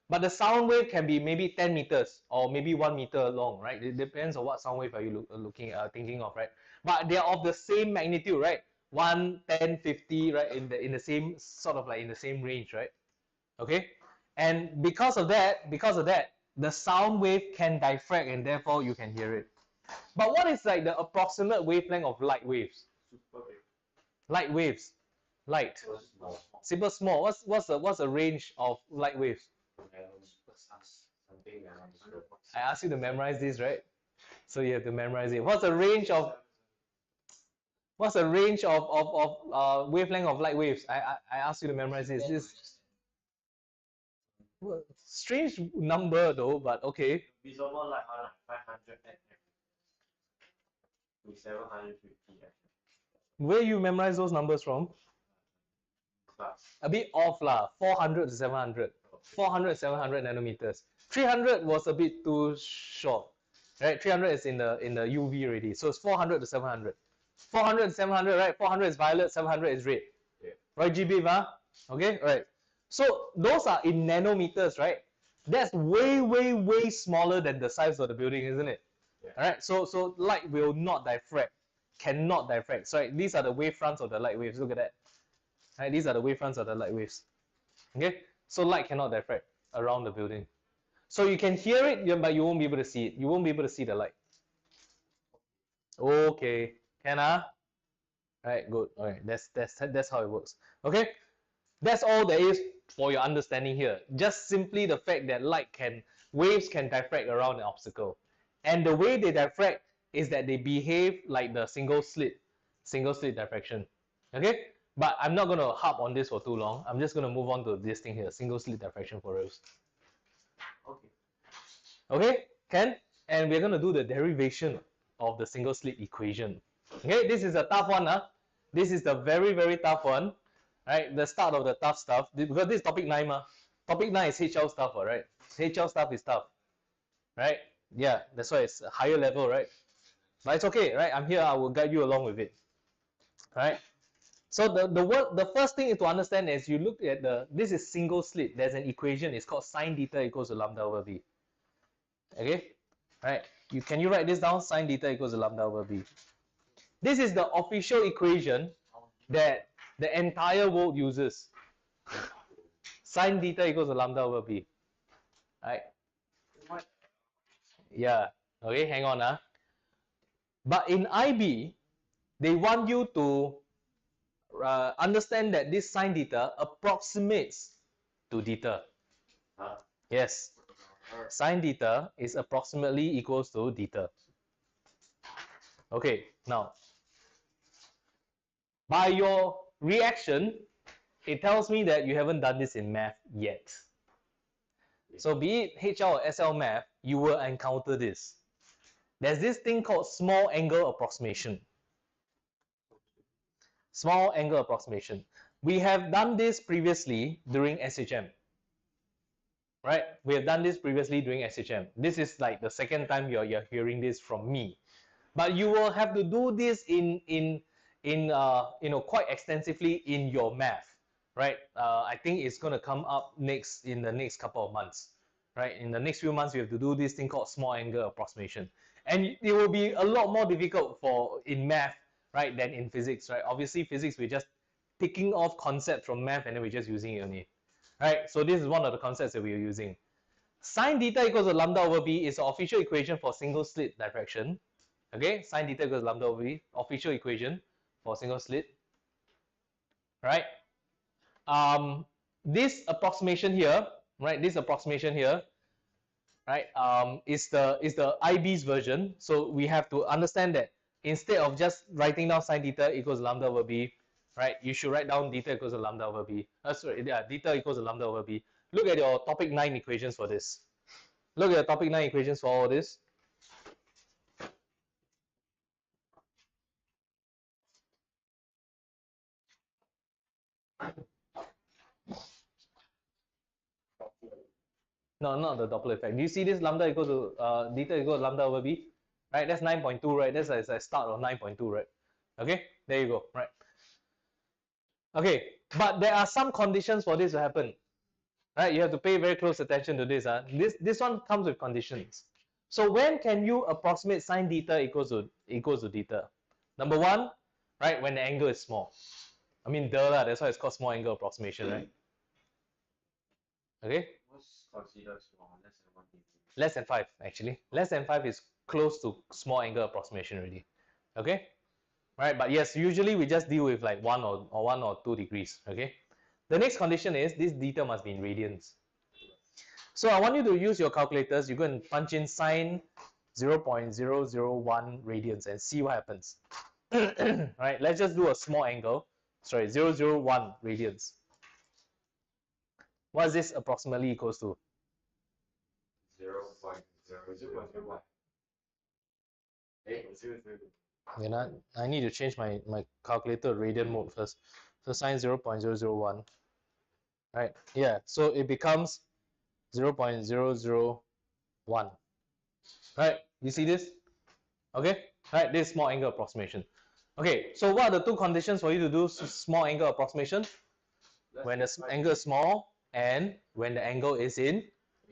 But the sound wave can be maybe 10 meters or maybe 1 meter long, right? It depends on what sound wave are you thinking of, right? But they are of the same magnitude, right? 1, 10, 50, right? In the same sort of like in the same range, right? Okay, and because of that, the sound wave can diffract and therefore you can hear it. But what is like the approximate wavelength of light waves? Super wave. Light waves, light, So small. super small. What's the range of light waves? Something around 0. I asked you to memorize this, right? So you have to memorize it. What's the range of wavelength of light waves? I asked you to memorize this. This strange number though, but okay. Visible light 500 nm to 750 nm. Where you memorize those numbers from? Class. A bit off lah. 400 to 700. 400 to 700 nanometers. 300 was a bit too short, right? 300 is in the UV already, so it's 400 to 700. 400 to 700, right? 400 is violet, 700 is red. Yeah. Right, GB, okay, right. So those are in nanometers, right? That's way smaller than the size of the building, isn't it? Yeah. All right. So light will not diffract, cannot diffract. So right, these are the wave fronts of the light waves. Look at that. Right, these are the wave fronts of the light waves. Okay. So light cannot diffract around the building. So you can hear it, but you won't be able to see it. You won't be able to see the light. Okay, can Right, good. All right, that's how it works. Okay, that's all there is for your understanding here. Just simply the fact that waves can diffract around an obstacle, and the way they diffract is that they behave like the single slit diffraction. Okay, but I'm not going to harp on this for too long. I'm just going to move on to this thing here, single slit diffraction for waves. Okay. Okay, Ken, and we're going to do the derivation of the single slit equation. Okay, this is a tough one, huh? This is the very, very tough one, right? The start of the tough stuff, because this is topic 9, ma. Topic 9 is HL stuff, right? HL stuff is tough, right? Yeah, that's why it's a higher level, right? But it's okay, right? I'm here, I will guide you along with it, right? So the first thing to understand is you look at this is single slit. There's an equation, it's called sine theta equals to lambda over b. Okay, right? Can you write this down? Sine theta equals to lambda over b. This is the official equation that the entire world uses. Sine theta equals to lambda over b. Right? Yeah. Okay, hang on. But in IB, they want you to understand that this sine theta approximates to theta. Yes. Sine theta is approximately equals to theta. Okay, now, by your reaction, it tells me that you haven't done this in math yet. So be it HL or SL math, you will encounter this. There's this thing called small angle approximation. Small angle approximation. We have done this previously during SHM. Right? We have done this previously during SHM. This is like the second time you're hearing this from me. But you will have to do this in quite extensively in your math. Right? I think it's going to come up in the next couple of months. Right? In the next few months, you have to do this thing called small angle approximation. And it will be a lot more difficult in math, right, than in physics, right? Obviously, physics, we're just picking off concepts from math and then we're just using it only. Right? So this is one of the concepts that we are using. Sine theta equals to lambda over b is the official equation for single slit diffraction. Okay, sine theta equals lambda over b, official equation for single slit. Right? This approximation here, right? This approximation here, right? Is the IB's version. So we have to understand that instead of just writing down sine theta equals lambda over b, right? You should write down theta equals to lambda over b. Theta equals to lambda over b. Look at your topic 9 equations for this. Look at the topic 9 equations for all this. No, not the Doppler effect. Do you see this lambda equals to theta equals to lambda over b? Right, that's 9.2, right? That's a start of 9.2, right? Okay, there you go, right? Okay, but there are some conditions for this to happen. Right, you have to pay very close attention to this. This one comes with conditions. So when can you approximate sine theta equals to theta? Number one, right, when the angle is small. I mean, that's why it's called small angle approximation, right? Okay. What's considered small? Less than 1 degree. Less than 5, actually. Less than 5 is close to small angle approximation already. Okay. Right, but yes, usually we just deal with like 1 or 2 degrees. Okay. The next condition is this theta must be in radians. So I want you to use your calculators. You go and punch in sine 0.001 radians and see what happens. Right, let's just do a small angle. Sorry, 001 radians. What is this approximately equals to? 0.001. I need to change my calculator radian mode first. So sine 0.001. Right, yeah, so it becomes 0.001. Right, you see this? Okay, right, this small angle approximation. Okay, so what are the two conditions for you to do small angle approximation? When the angle is small and when the angle is in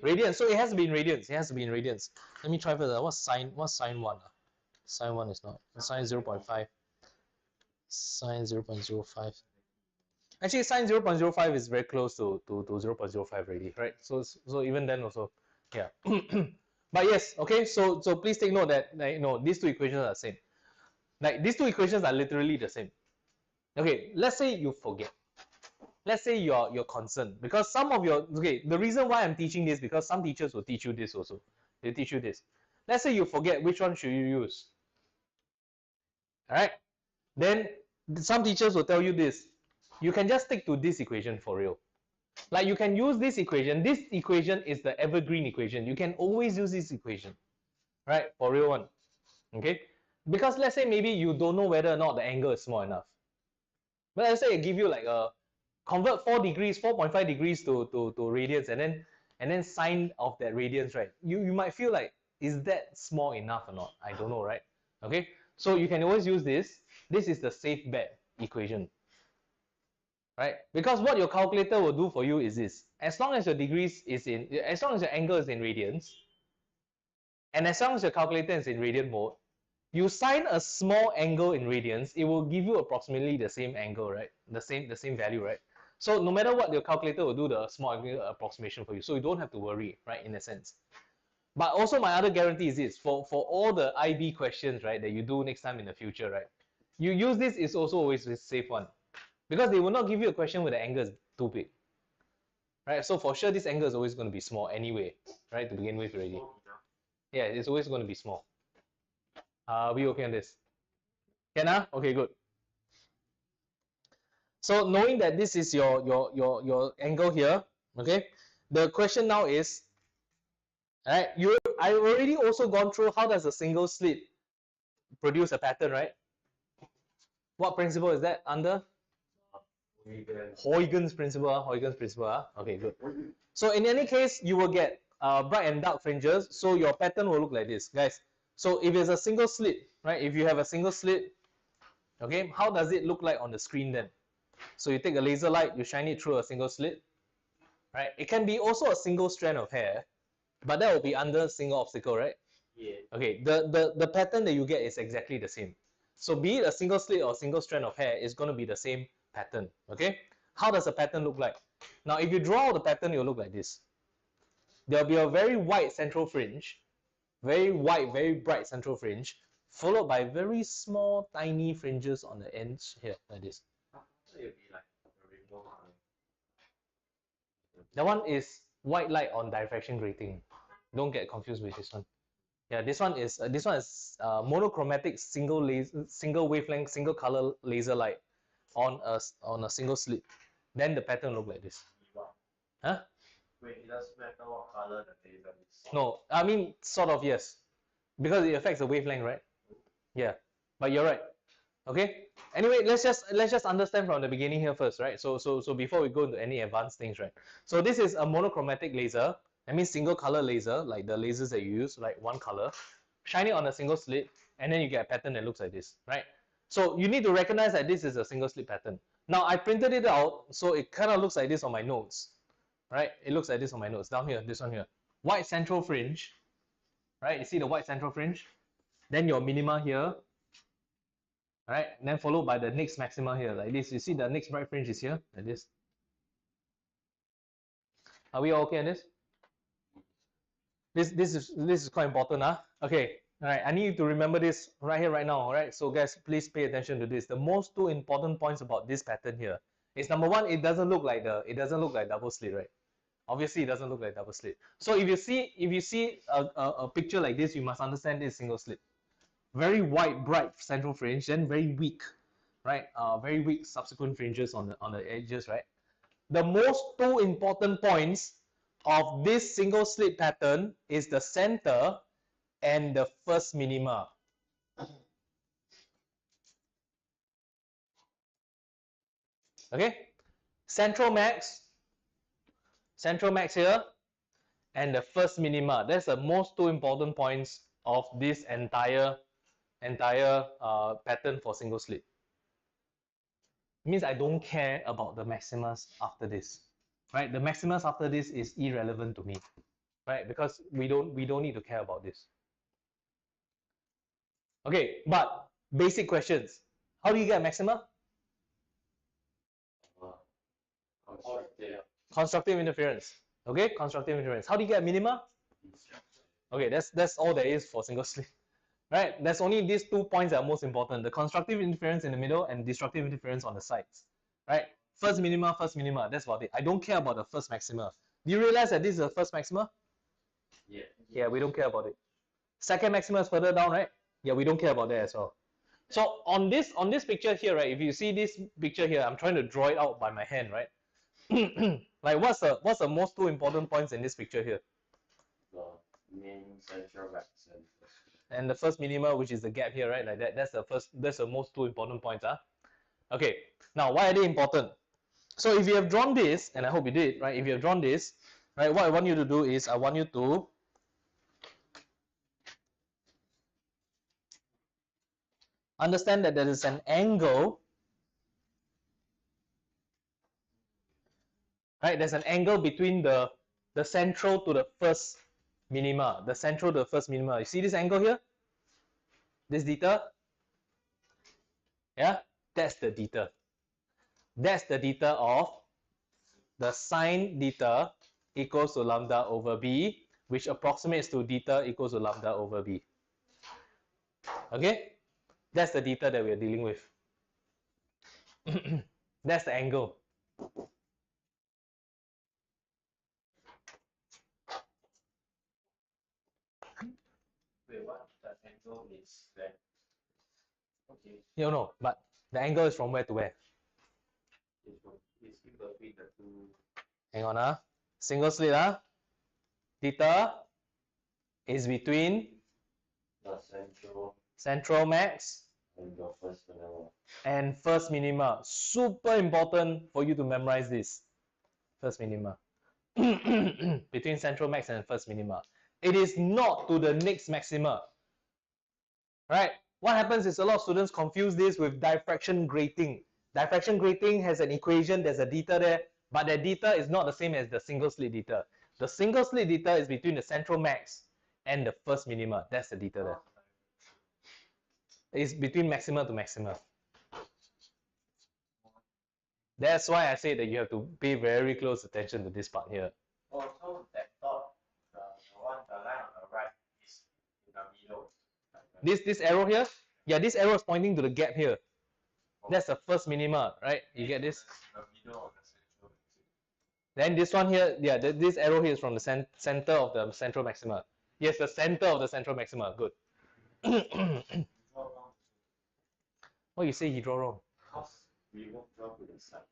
radians. So it has to be in radians. It has to be in radians. Let me try first. What's sine 1? Sine 1 is not. Sine 0.5. Sine 0.05. Actually, sine 0.05 is very close to 0.05 already, right? So even then also, Yeah. But yes, okay, so please take note that, like, these two equations are the same. Like, these two equations are literally the same. Okay, let's say you forget. Let's say you're concerned because some of your, okay, the reason why I'm teaching this, because some teachers will teach you this also. They teach you this. Let's say you forget, which one should you use? All right. Then some teachers will tell you this. You can just stick to this equation for real. Like, you can use this equation. This equation is the evergreen equation. You can always use this equation, right? For real one. Okay. Because let's say maybe you don't know whether or not the angle is small enough. But let's say I give you like a convert 4 degrees, 4.5 degrees to radians, and then sine of that radians, right? You might feel like, is that small enough or not? I don't know, right? Okay. So you can always use this. This is the safe bet equation. Right? Because what your calculator will do for you is this. As long as your as long as your angle is in radians, and as long as your calculator is in radian mode, you sine a small angle in radians, it will give you approximately the same angle, right? The same value, right? So no matter what, your calculator will do the small angle approximation for you. So you don't have to worry, right? In a sense. But also my other guarantee is this, for all the IB questions, right, that you do next time in the future, right? You use this is also always a safe one. Because they will not give you a question where the angle is too big. Right? So for sure this angle is always going to be small anyway, right? To begin with already. Yeah, it's always going to be small. Are we okay on this? Can I? Okay, good. So knowing that this is your angle here, okay? The question now is, alright, I've already also gone through how does a single slit produce a pattern, right? What principle is that under? Huygens principle. Huygens principle. Okay, good. So in any case, you will get bright and dark fringes. So your pattern will look like this, guys. So if it's a single slit, right? If you have a single slit, okay, how does it look like on the screen then? So you take a laser light, you shine it through a single slit, right? It can be also a single strand of hair, but that will be under single obstacle, right? Yeah. Okay, the pattern that you get is exactly the same. So be it a single slit or a single strand of hair, it's going to be the same pattern, okay? How does the pattern look like? Now, if you draw the pattern, it will look like this. There'll be a very wide central fringe, very wide, very bright central fringe, followed by very small, tiny fringes on the ends here, like this. So it'll be like a rainbow color. That one is white light on diffraction grating. Don't get confused with this one. Yeah, this one is monochromatic single wavelength, single color laser light on a single slit. Then the pattern look like this. Huh? Wait, it doesn't matter what color the laser is. No, I mean sort of, yes, because it affects the wavelength, right? Yeah, but you're right. Okay. Anyway, let's just understand from the beginning here first, right? So before we go into any advanced things, right? So this is a monochromatic laser. That means single color laser, like the lasers that you use, like one color. Shine it on a single slit, and then you get a pattern that looks like this, right? So you need to recognize that this is a single slit pattern. Now I printed it out, so it kind of looks like this on my notes, right? It looks like this on my notes down here, this one here. White central fringe, right? You see the white central fringe? Then your minima here, right? And then followed by the next maxima here, like this. You see the next bright fringe is here, like this. Are we all okay on this? This is quite important, huh? Okay, all right. I need you to remember this right here, right now. All right. So guys, please pay attention to this. The most two important points about this pattern here is number one, it doesn't look like double slit, right? Obviously, it doesn't look like double slit. So if you see a picture like this, you must understand this single slit. Very wide, bright central fringe, then very weak, right? Very weak subsequent fringes on the edges, right? The most two important points of this single slit pattern is the center and the first minima. Okay, central max here, and the first minima. That's the most two important points of this entire pattern for single slit. It means I don't care about the maximus after this, right? The maximus after this is irrelevant to me, right? Because we don't need to care about this. Okay, but basic questions. How do you get maxima? Constructive. Constructive interference. Okay, constructive interference. How do you get minima? Okay, that's all there is for single slit. Right? There's only these 2 points that are most important: the constructive interference in the middle and destructive interference on the sides. Right? First minima, that's about it. I don't care about the first maxima. Do you realize that this is the first maxima? Yeah. Yeah, we don't care about it. Second maxima is further down, right? Yeah, we don't care about that as well. So on this picture here, right? If you see this picture here, I'm trying to draw it out by my hand, right? Like what's the most 2 important points in this picture here? The main central max And the first minima, which is the gap here, right? Like that's the most 2 important points, huh? Okay. Now, why are they important? So if you have drawn this, and I hope you did, right? If you have drawn this, right, what I want you to do is I want you to understand that there is an angle, right? There's an angle between the central to the first minima, the central to the first minima. You see this angle here? This theta? Yeah, that's the theta. That's the theta of the sine theta equals to lambda over b, which approximates to theta equals to lambda over b. Okay? That's the theta that we are dealing with. That's the angle. Wait, what? The angle is that? Okay. You know, but the angle is from where to where? It's in between the two. Hang on, single slit, theta is between The central max and the first minimum. and first minima. Super important for you to memorize this. First minima. Between central max and first minima. It is not to the next maxima. Right? What happens is a lot of students confuse this with diffraction grating. Diffraction grating has an equation, there's a theta there, but the theta is not the same as the single slit theta. The single slit theta is between the central max and the first minima. That's the theta there. It's between maxima to maxima. That's why I say that you have to pay very close attention to this part here. Oh, so that dot, the line on the right is in the middle. This arrow here, yeah, this arrow is pointing to the gap here. That's the first minima, right? You get this? The middle of the central. Then this one here, yeah, this arrow here is from the center of the central maxima. Yes, the center of the central maxima. Good. What you say he draw wrong? Because we won't draw to the sides.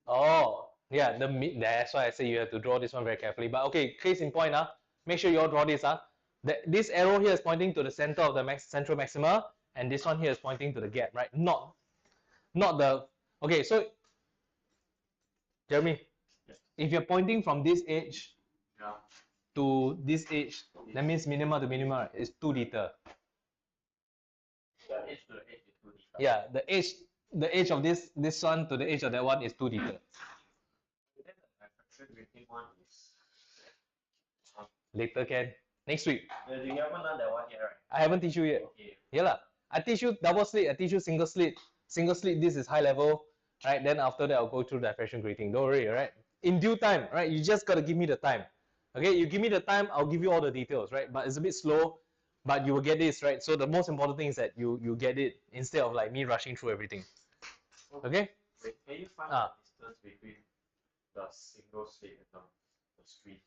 Oh, yeah, that's why I say you have to draw this one very carefully. But okay, case in point, make sure you all draw this. This arrow here is pointing to the center of the central maxima, and this one here is pointing to the gap, right? Not the, okay, so Jeremy, if you're pointing from this edge to this edge, that means minima to minima is 2 theta. The edge to the edge is 2 theta. Yeah, the edge of this one to the edge of that one is 2 theta. Then the diffraction grating one is. Later can. Next week. You haven't done that one yet, right? I haven't teach you yet. Okay. Yeah lah. I teach you double slit, I teach you single slit. Single slit, this is high level, right? Then after that, I'll go through diffraction grating. Don't worry, right? In due time, right? You just gotta give me the time. Okay, you give me the time, I'll give you all the details, right? But it's a bit slow, but you will get this, right? So the most important thing is that you get it instead of like me rushing through everything. Okay? Wait, can you find the distance between the single slit and the street?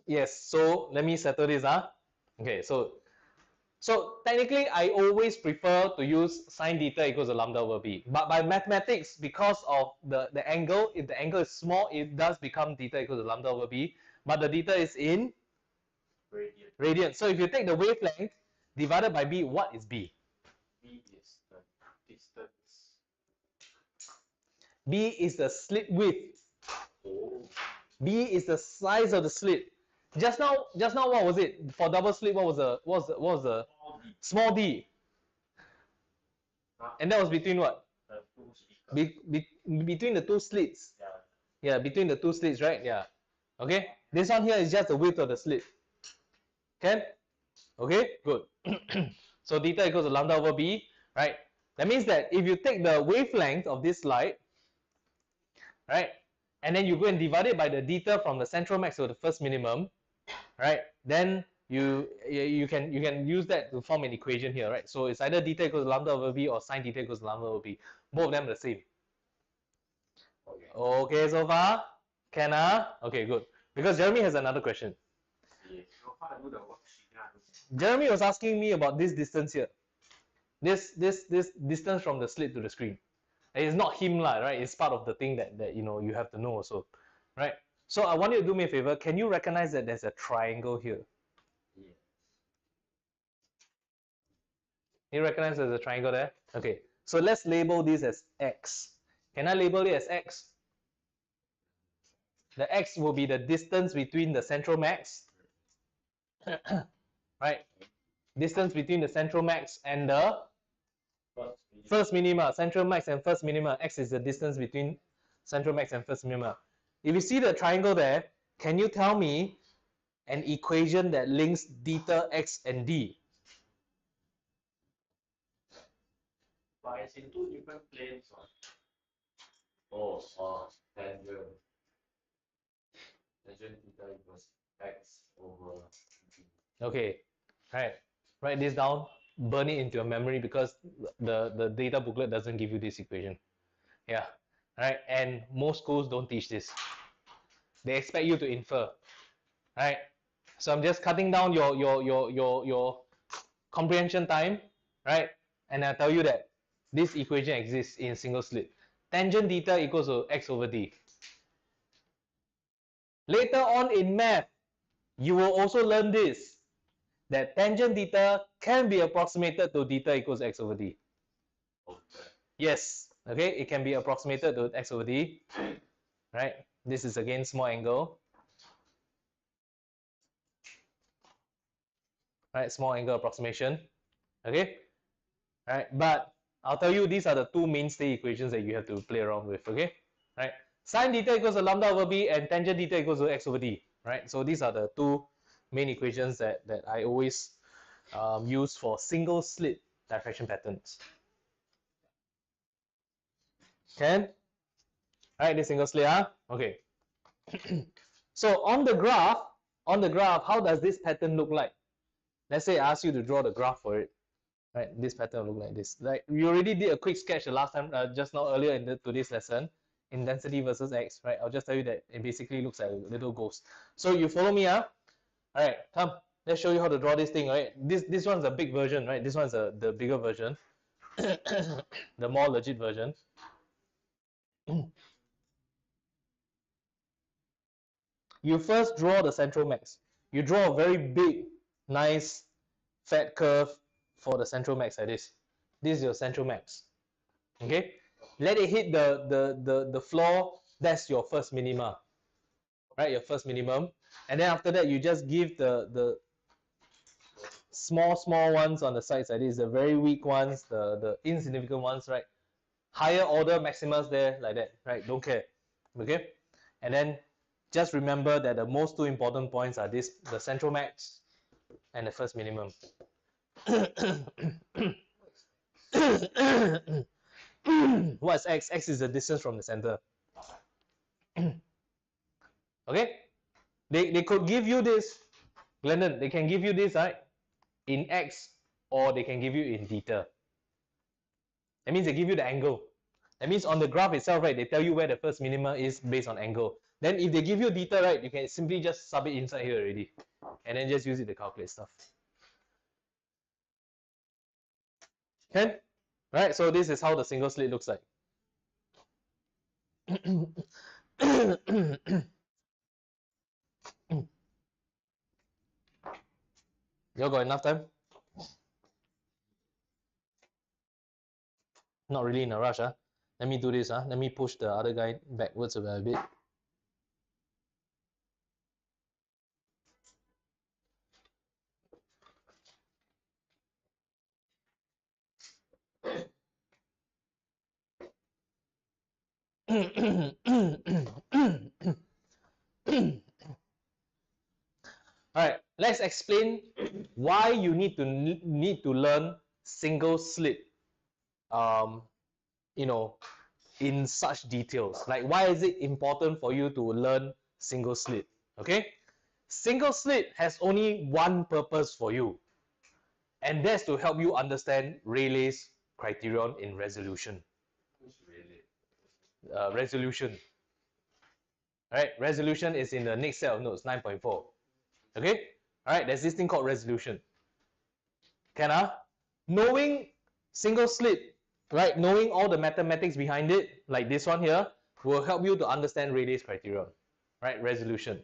Yes, so let me settle this. Okay, so technically I always prefer to use sine theta equals to lambda over b. But by mathematics, because of the angle, if the angle is small, it does become theta equals to lambda over b. But the theta is in radian. So if you take the wavelength divided by b, what is b? B is the distance. B is the slit width. Oh. B is the size of the slit. Just now, what was it? For double slit, what was the small d? And that was between what? The two speakers. Between the 2 slits. Yeah. Yeah, between the 2 slits, right? Yeah. Okay. This one here is just the width of the slit. Can? Okay. Good. So theta equals to lambda over b, right? That means that if you take the wavelength of this light, right, and then you go and divide it by the theta from the central max to the first minimum, right? Then you can use that to form an equation here, right? So it's either theta equals lambda over b or sine theta equals lambda over b. Both of them are the same. Okay. Okay, so far? Can Okay, good. Because Jeremy has another question. Yeah. So how to do the worksheet? Jeremy was asking me about this distance here. This distance from the slit to the screen. And it's not him lah, right? It's part of the thing that you know you have to know also, right? So I want you to do me a favor. Can you recognize that there's a triangle here? Yeah. You recognize there's a triangle there? Okay. So let's label this as x. Can I label it as x? The x will be the distance between the central max, right? Distance between the central max and the first minima. Central max and first minima. X is the distance between central max and first minima. If you see the triangle there, can you tell me an equation that links theta, x, and d? But it's in two different planes. Oh, tangent. Tangent theta equals x over b. Okay, right. Write this down, burn it into your memory because the data booklet doesn't give you this equation. Yeah, right. And most schools don't teach this. They expect you to infer, right? So I'm just cutting down your comprehension time, right? And I tell you that this equation exists in single slit. Tangent theta equals to x over d. Later on in math, you will also learn this, that tangent theta can be approximated to theta equals x over d. Okay. Yes, okay, it can be approximated to x over d, right? This is again small angle, right? Small angle approximation, okay? Right, but I'll tell you these are the two mainstay equations that you have to play around with, okay? Right, sine theta equals to lambda over b and tangent theta equals to x over d, right? So these are the two main equations that I always use for single slit diffraction patterns. Can? Right, this single slit, okay. So on the graph, how does this pattern look like? Let's say I ask you to draw the graph for it. Right, this pattern will look like this. Like we already did a quick sketch the last time, just now earlier in today's lesson, intensity versus x. Right, I'll just tell you that it basically looks like a little ghost. So you follow me, All right, come. Let's show you how to draw this thing. Right, this one's a big version. Right, this one's the bigger version, the more legit version. You first draw the central max. You draw a very big, nice, fat curve for the central max like this. This is your central max. Okay, let it hit the floor. That's your first minima, right? Your first minimum, and then after that you just give the small ones on the sides like this, the very weak ones, the insignificant ones, right? Higher order maximas there like that, right? Don't care, okay? And then just remember that the most two important points are this: the central max and the first minimum. What's x? X is the distance from the center. Okay? They could give you this, Glendon, they can give you this, right? In x, or they can give you in theta. That means they give you the angle. That means on the graph itself, right, they tell you where the first minima is based on angle. Then if they give you theta, right, you can simply just sub it inside here already. And then just use it to calculate stuff. Okay? Right, so this is how the single slit looks like. You got enough time? Not really in a rush, huh? Let me do this, huh? Let me push the other guy backwards a bit. All right, let's explain why you need to learn single slit. You know, in such details. Like, why is it important for you to learn single slit? Okay, Single slit has only one purpose for you, and that's to help you understand Rayleigh's criterion in resolution. Resolution. Alright, resolution is in the next set of notes, 9.4. Okay? Alright, there's this thing called resolution. Can knowing single slit, right? Knowing all the mathematics behind it, like this one here, will help you to understand Rayleigh's criterion, right? Resolution.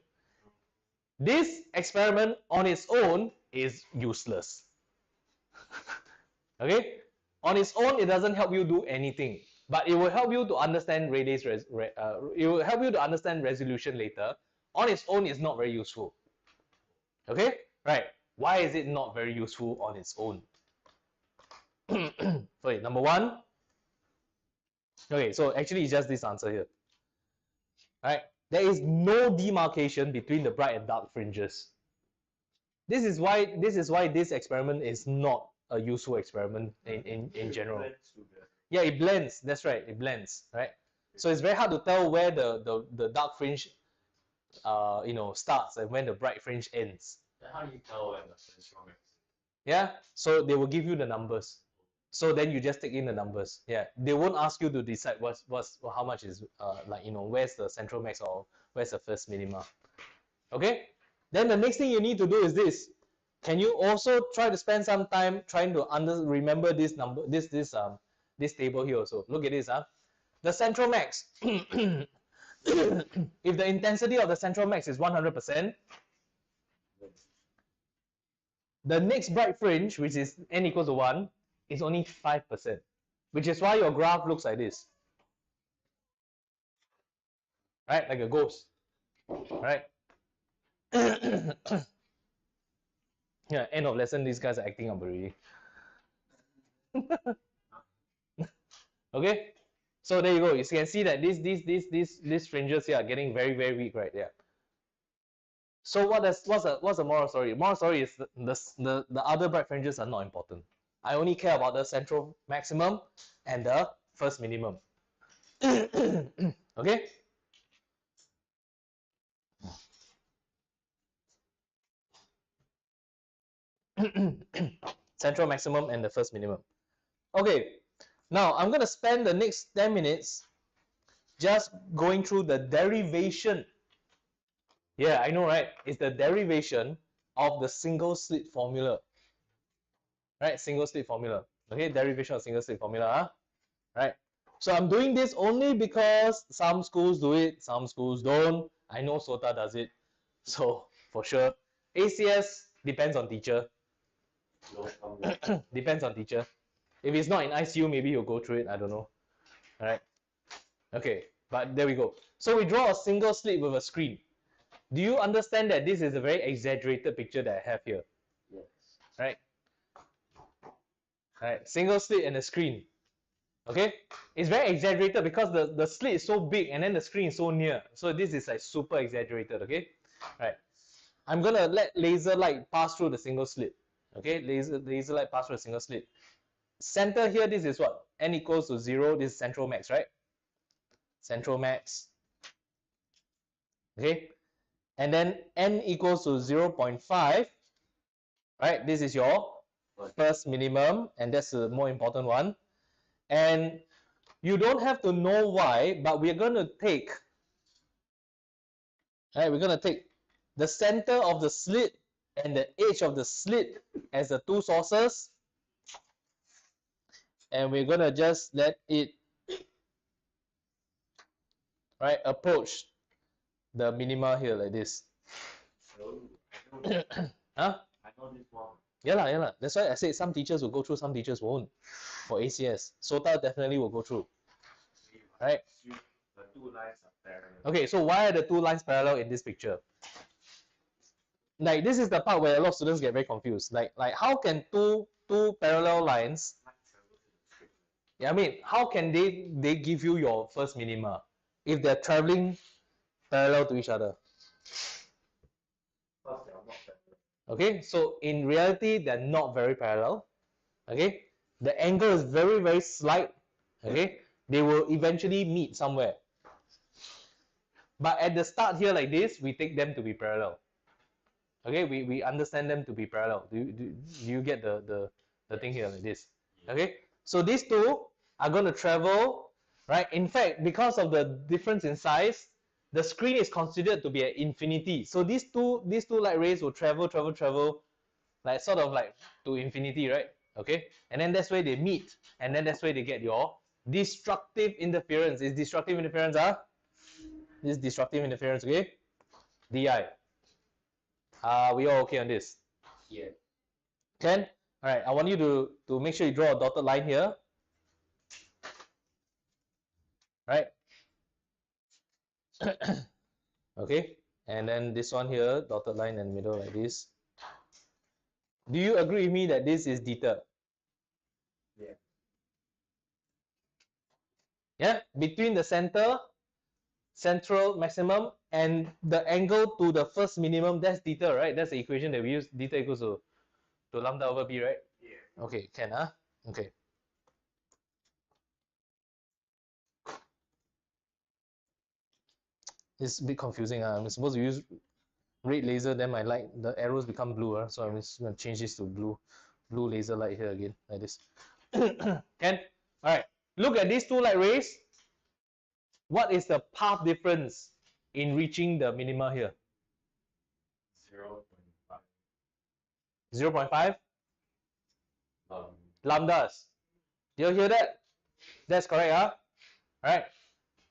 This experiment on its own is useless. Okay? On its own, it doesn't help you do anything, but it will help you to understand Rayleigh's it will help you to understand resolution later. On its own, it's not very useful. Okay? Right. Why is it not very useful on its own? Sorry, number one. Okay, so actually it's just this answer here. Right? There is no demarcation between the bright and dark fringes. This is why this experiment is not a useful experiment in general. Yeah, it blends. That's right. It blends, right? So it's very hard to tell where the dark fringe starts and when the bright fringe ends. How do you tell when the central mix? Yeah, so they will give you the numbers. So then you just take in the numbers. Yeah, they won't ask you to decide how much is where's the central max or where's the first minima. Okay, then the next thing you need to do is this. Can you also try to spend some time trying to remember this number, this table here also. Look at this, the central max. If the intensity of the central max is 100%, the next bright fringe, which is n equals to 1, is only 5%, which is why your graph looks like this. Right, like a ghost. Right? Yeah, end of lesson, these guys are acting up already. Okay? So there you go. You can see that these fringes here are getting very, very weak right there. So what's the moral story? Moral story is the other bright fringes are not important. I only care about the central maximum and the first minimum. Okay? Central maximum and the first minimum. Okay, now I'm going to spend the next 10 minutes just going through the derivation. Yeah, I know, right? It's the derivation of the single slit formula. Right, single slit formula. Okay, derivation of single slit formula. Right. So I'm doing this only because some schools do it, some schools don't. I know SOTA does it. So for sure. ACS depends on teacher. Depends on teacher. If it's not in ICU, maybe you'll go through it. I don't know. All right. Okay, but there we go. So we draw a single slit with a screen. Do you understand that this is a very exaggerated picture that I have here? Yes. Right. Right. Single slit and a screen. Okay, it's very exaggerated because the slit is so big and then the screen is so near. So this is like super exaggerated. Okay, right. I'm gonna let laser light pass through the single slit. Okay, laser light pass through the single slit. Center here, this is what? N equals to 0. This is central max, right? Central max. Okay, and then N equals to 0.5. Right, this is your first minimum, and that's the more important one. And you don't have to know why, but we're going to take, right, we're going to take the center of the slit and the edge of the slit as the two sources, and we're going to just let it, right, approach the minima here like this. So, I know Huh? I know this one. Yeah. That's why I said some teachers will go through, some teachers won't. For ACS, SOTA definitely will go through. Right? The two lines are parallel. Okay, so why are the two lines parallel in this picture? Like this is the part where a lot of students get very confused. Like how can two parallel lines? Yeah, I mean, how can they give you your first minima if they're traveling parallel to each other? Because they are not parallel. Okay, so in reality, they're not very parallel. Okay, the angle is very, very slight. Okay, they will eventually meet somewhere. But at the start here like this, we take them to be parallel. Okay, we understand them to be parallel. Do you get the thing here like this? Okay, so these two are going to travel, right? In fact, because of the difference in size, the screen is considered to be at infinity. So these two light rays will travel, like sort of like to infinity, right? Okay, and then that's where they meet, and then that's where they get your destructive interference. Is destructive interference, this destructive interference, okay? Di. We all okay on this? Yeah. Can? All right, I want you to make sure you draw a dotted line here. Right? Okay, and then this one here, dotted line in the middle like this. Do you agree with me that this is theta? Yeah. Yeah, between the central maximum and the angle to the first minimum, that's theta, right? That's the equation that we use. Theta equals to lambda over b, right? Yeah. Okay, can okay. It's a bit confusing. I'm supposed to use red laser, then my light, the arrows become blue. So I'm just going to change this to blue laser light here again, like this. Can? All right. Look at these two light rays. What is the path difference in reaching the minima here? 0.5. 0.5 lambdas. Do you hear that? That's correct, huh? All right.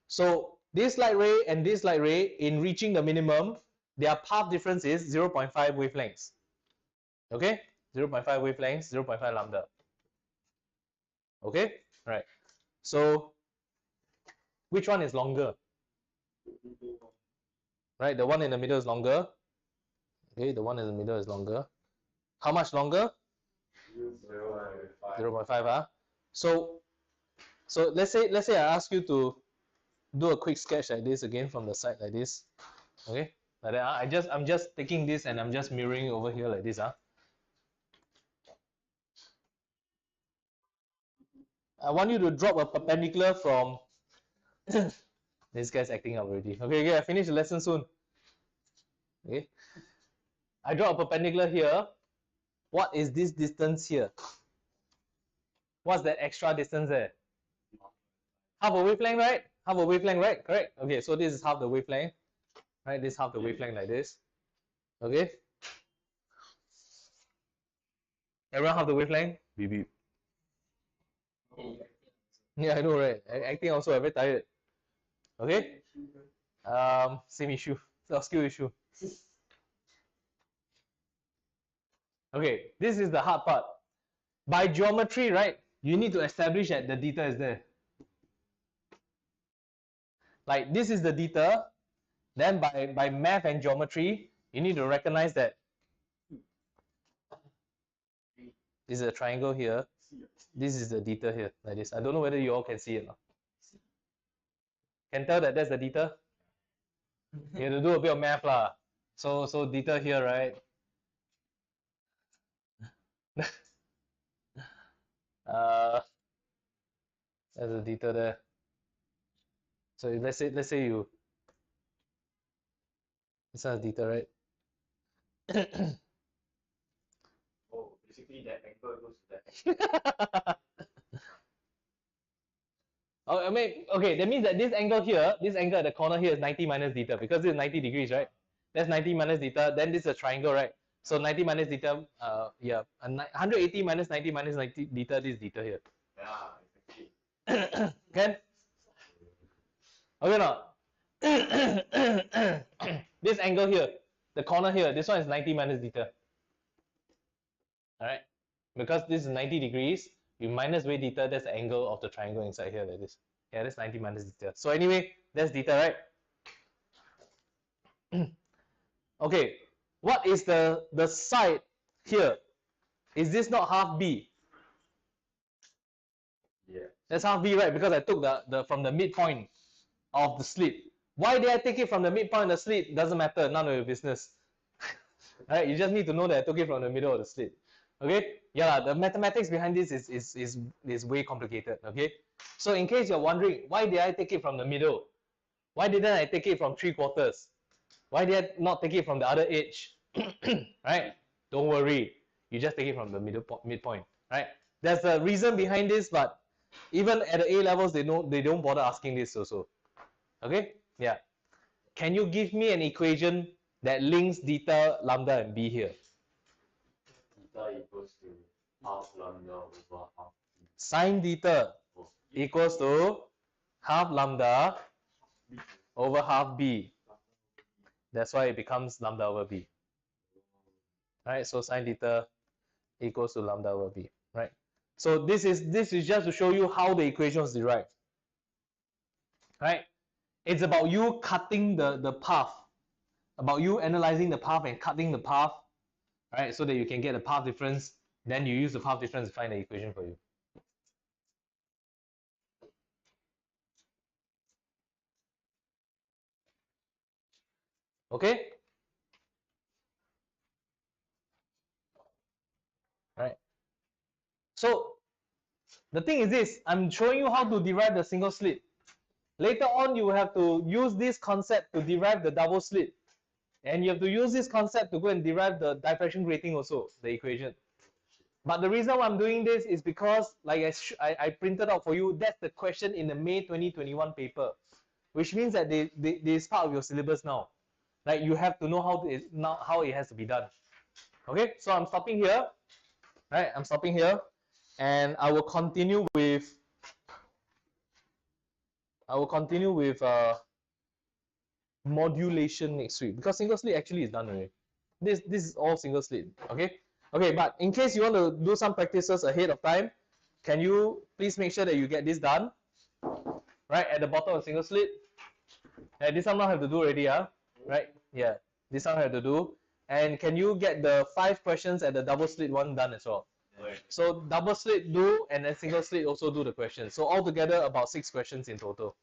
So this light ray and this light ray, in reaching the minimum, their path difference is 0.5 wavelengths. Okay? 0.5 wavelengths, 0.5 lambda. Okay? All right. So which one is longer? Right, the one in the middle is longer. Okay, the one in the middle is longer. How much longer? 0.5. 0.5, huh? So let's say I ask you to do a quick sketch like this again from the side like this. Okay? Like that. I'm just taking this and I'm just mirroring over here like this, huh? I want you to drop a perpendicular from this guy's acting up already. Okay, I finish the lesson soon. Okay. I draw a perpendicular here. What is this distance here? What's that extra distance there? Half a wavelength, right? Half a wavelength, right? Correct. Okay, so this is half the wavelength, right? This is half the wavelength like this. Okay. Everyone half the wavelength? Beep beep. Yeah, I know, right? Acting also, I'm very tired. Okay. Same issue. Skill issue. Okay, this is the hard part. By geometry, right? You need to establish that the theta is there. Like this is the theta. Then by math and geometry, you need to recognize that this is a triangle here. This is the theta here, like this. I don't know whether you all can see it. Can tell that that's the theta? You have to do a bit of math lah. So theta here, right? There's a theta there. So let's say you, this is theta, right? Oh, basically that angle goes to that. Oh, I mean, okay, that means that this angle here, this angle at the corner here is 90 minus theta, because this is 90 degrees, right? That's 90 minus theta. Then this is a triangle, right? So 90 minus theta, yeah, 180 minus 90 minus 90 theta, this is theta here. Yeah, exactly. Can? Okay, now this angle here, the corner here, this one is 90 minus theta. All right, because this is 90 degrees, you minus way theta, that's the angle of the triangle inside here like this. Yeah, that's 90 minus theta. So anyway, that's theta, right? Okay, what is the side here? Is this not half B? Yeah. That's half B, right? Because I took the from the midpoint of the slit. Why did I take it from the midpoint of the slit? Doesn't matter, none of your business. Alright, you just need to know that I took it from the middle of the slit. Okay? Yeah, the mathematics behind this is way complicated. Okay? So in case you're wondering, why did I take it from the middle? Why didn't I take it from 3/4? Why did I not take it from the other edge? right? Don't worry, you just take it from the midpoint, right? There's a reason behind this, but even at the A levels, they don't bother asking this also. Okay, yeah. Can you give me an equation that links theta, lambda, and b here? Theta equals to half lambda over half. Sine theta equals to half lambda over half b. That's why it becomes lambda over b. Right? So sine theta equals to lambda over b. Right? So this is just to show you how the equation was derived. Right? It's about you cutting the path, about you analyzing the path and cutting the path, right? So that you can get the path difference. Then you use the path difference to find the equation for you. Okay? Right? So the thing is this, I'm showing you how to derive the single slit. Later on, you will have to use this concept to derive the double slit. And you have to use this concept to go and derive the diffraction grating also, the equation. But the reason why I'm doing this is because, like I printed out for you, that's the question in the May 2021 paper, which means that it's part of your syllabus now. Like you have to know how it has to be done. Okay, so I'm stopping here. Right, I'm stopping here, and I will continue with modulation next week, because single slit actually is done already. This is all single slit. Okay, but in case you want to do some practices ahead of time, can you please make sure that you get this done right at the bottom of single slit? And this one I have to do already, right? Yeah, this one I have to do. And can you get the 5 questions at the double slit one done as well? So double slit do, and then single slit also do the questions. So altogether about 6 questions in total.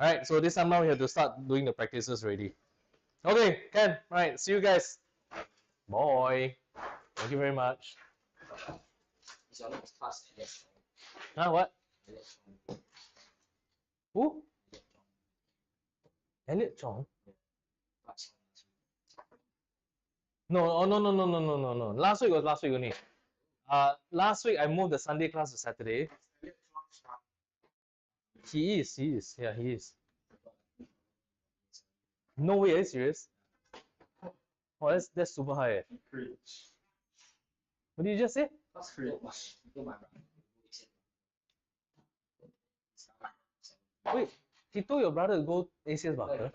Alright, so this time now we have to start doing the practices already. Okay, Ken, right, see you guys. Bye. Thank you very much. It's your next class. Huh, what? Who? Elliot Chong? No, oh, no. Last week was last week only. Last week I moved the Sunday class to Saturday. He is. Yeah, he is. No way, are you serious? Oh, that's super high. What did you just say? Wait, he told your brother to go ACS Barker?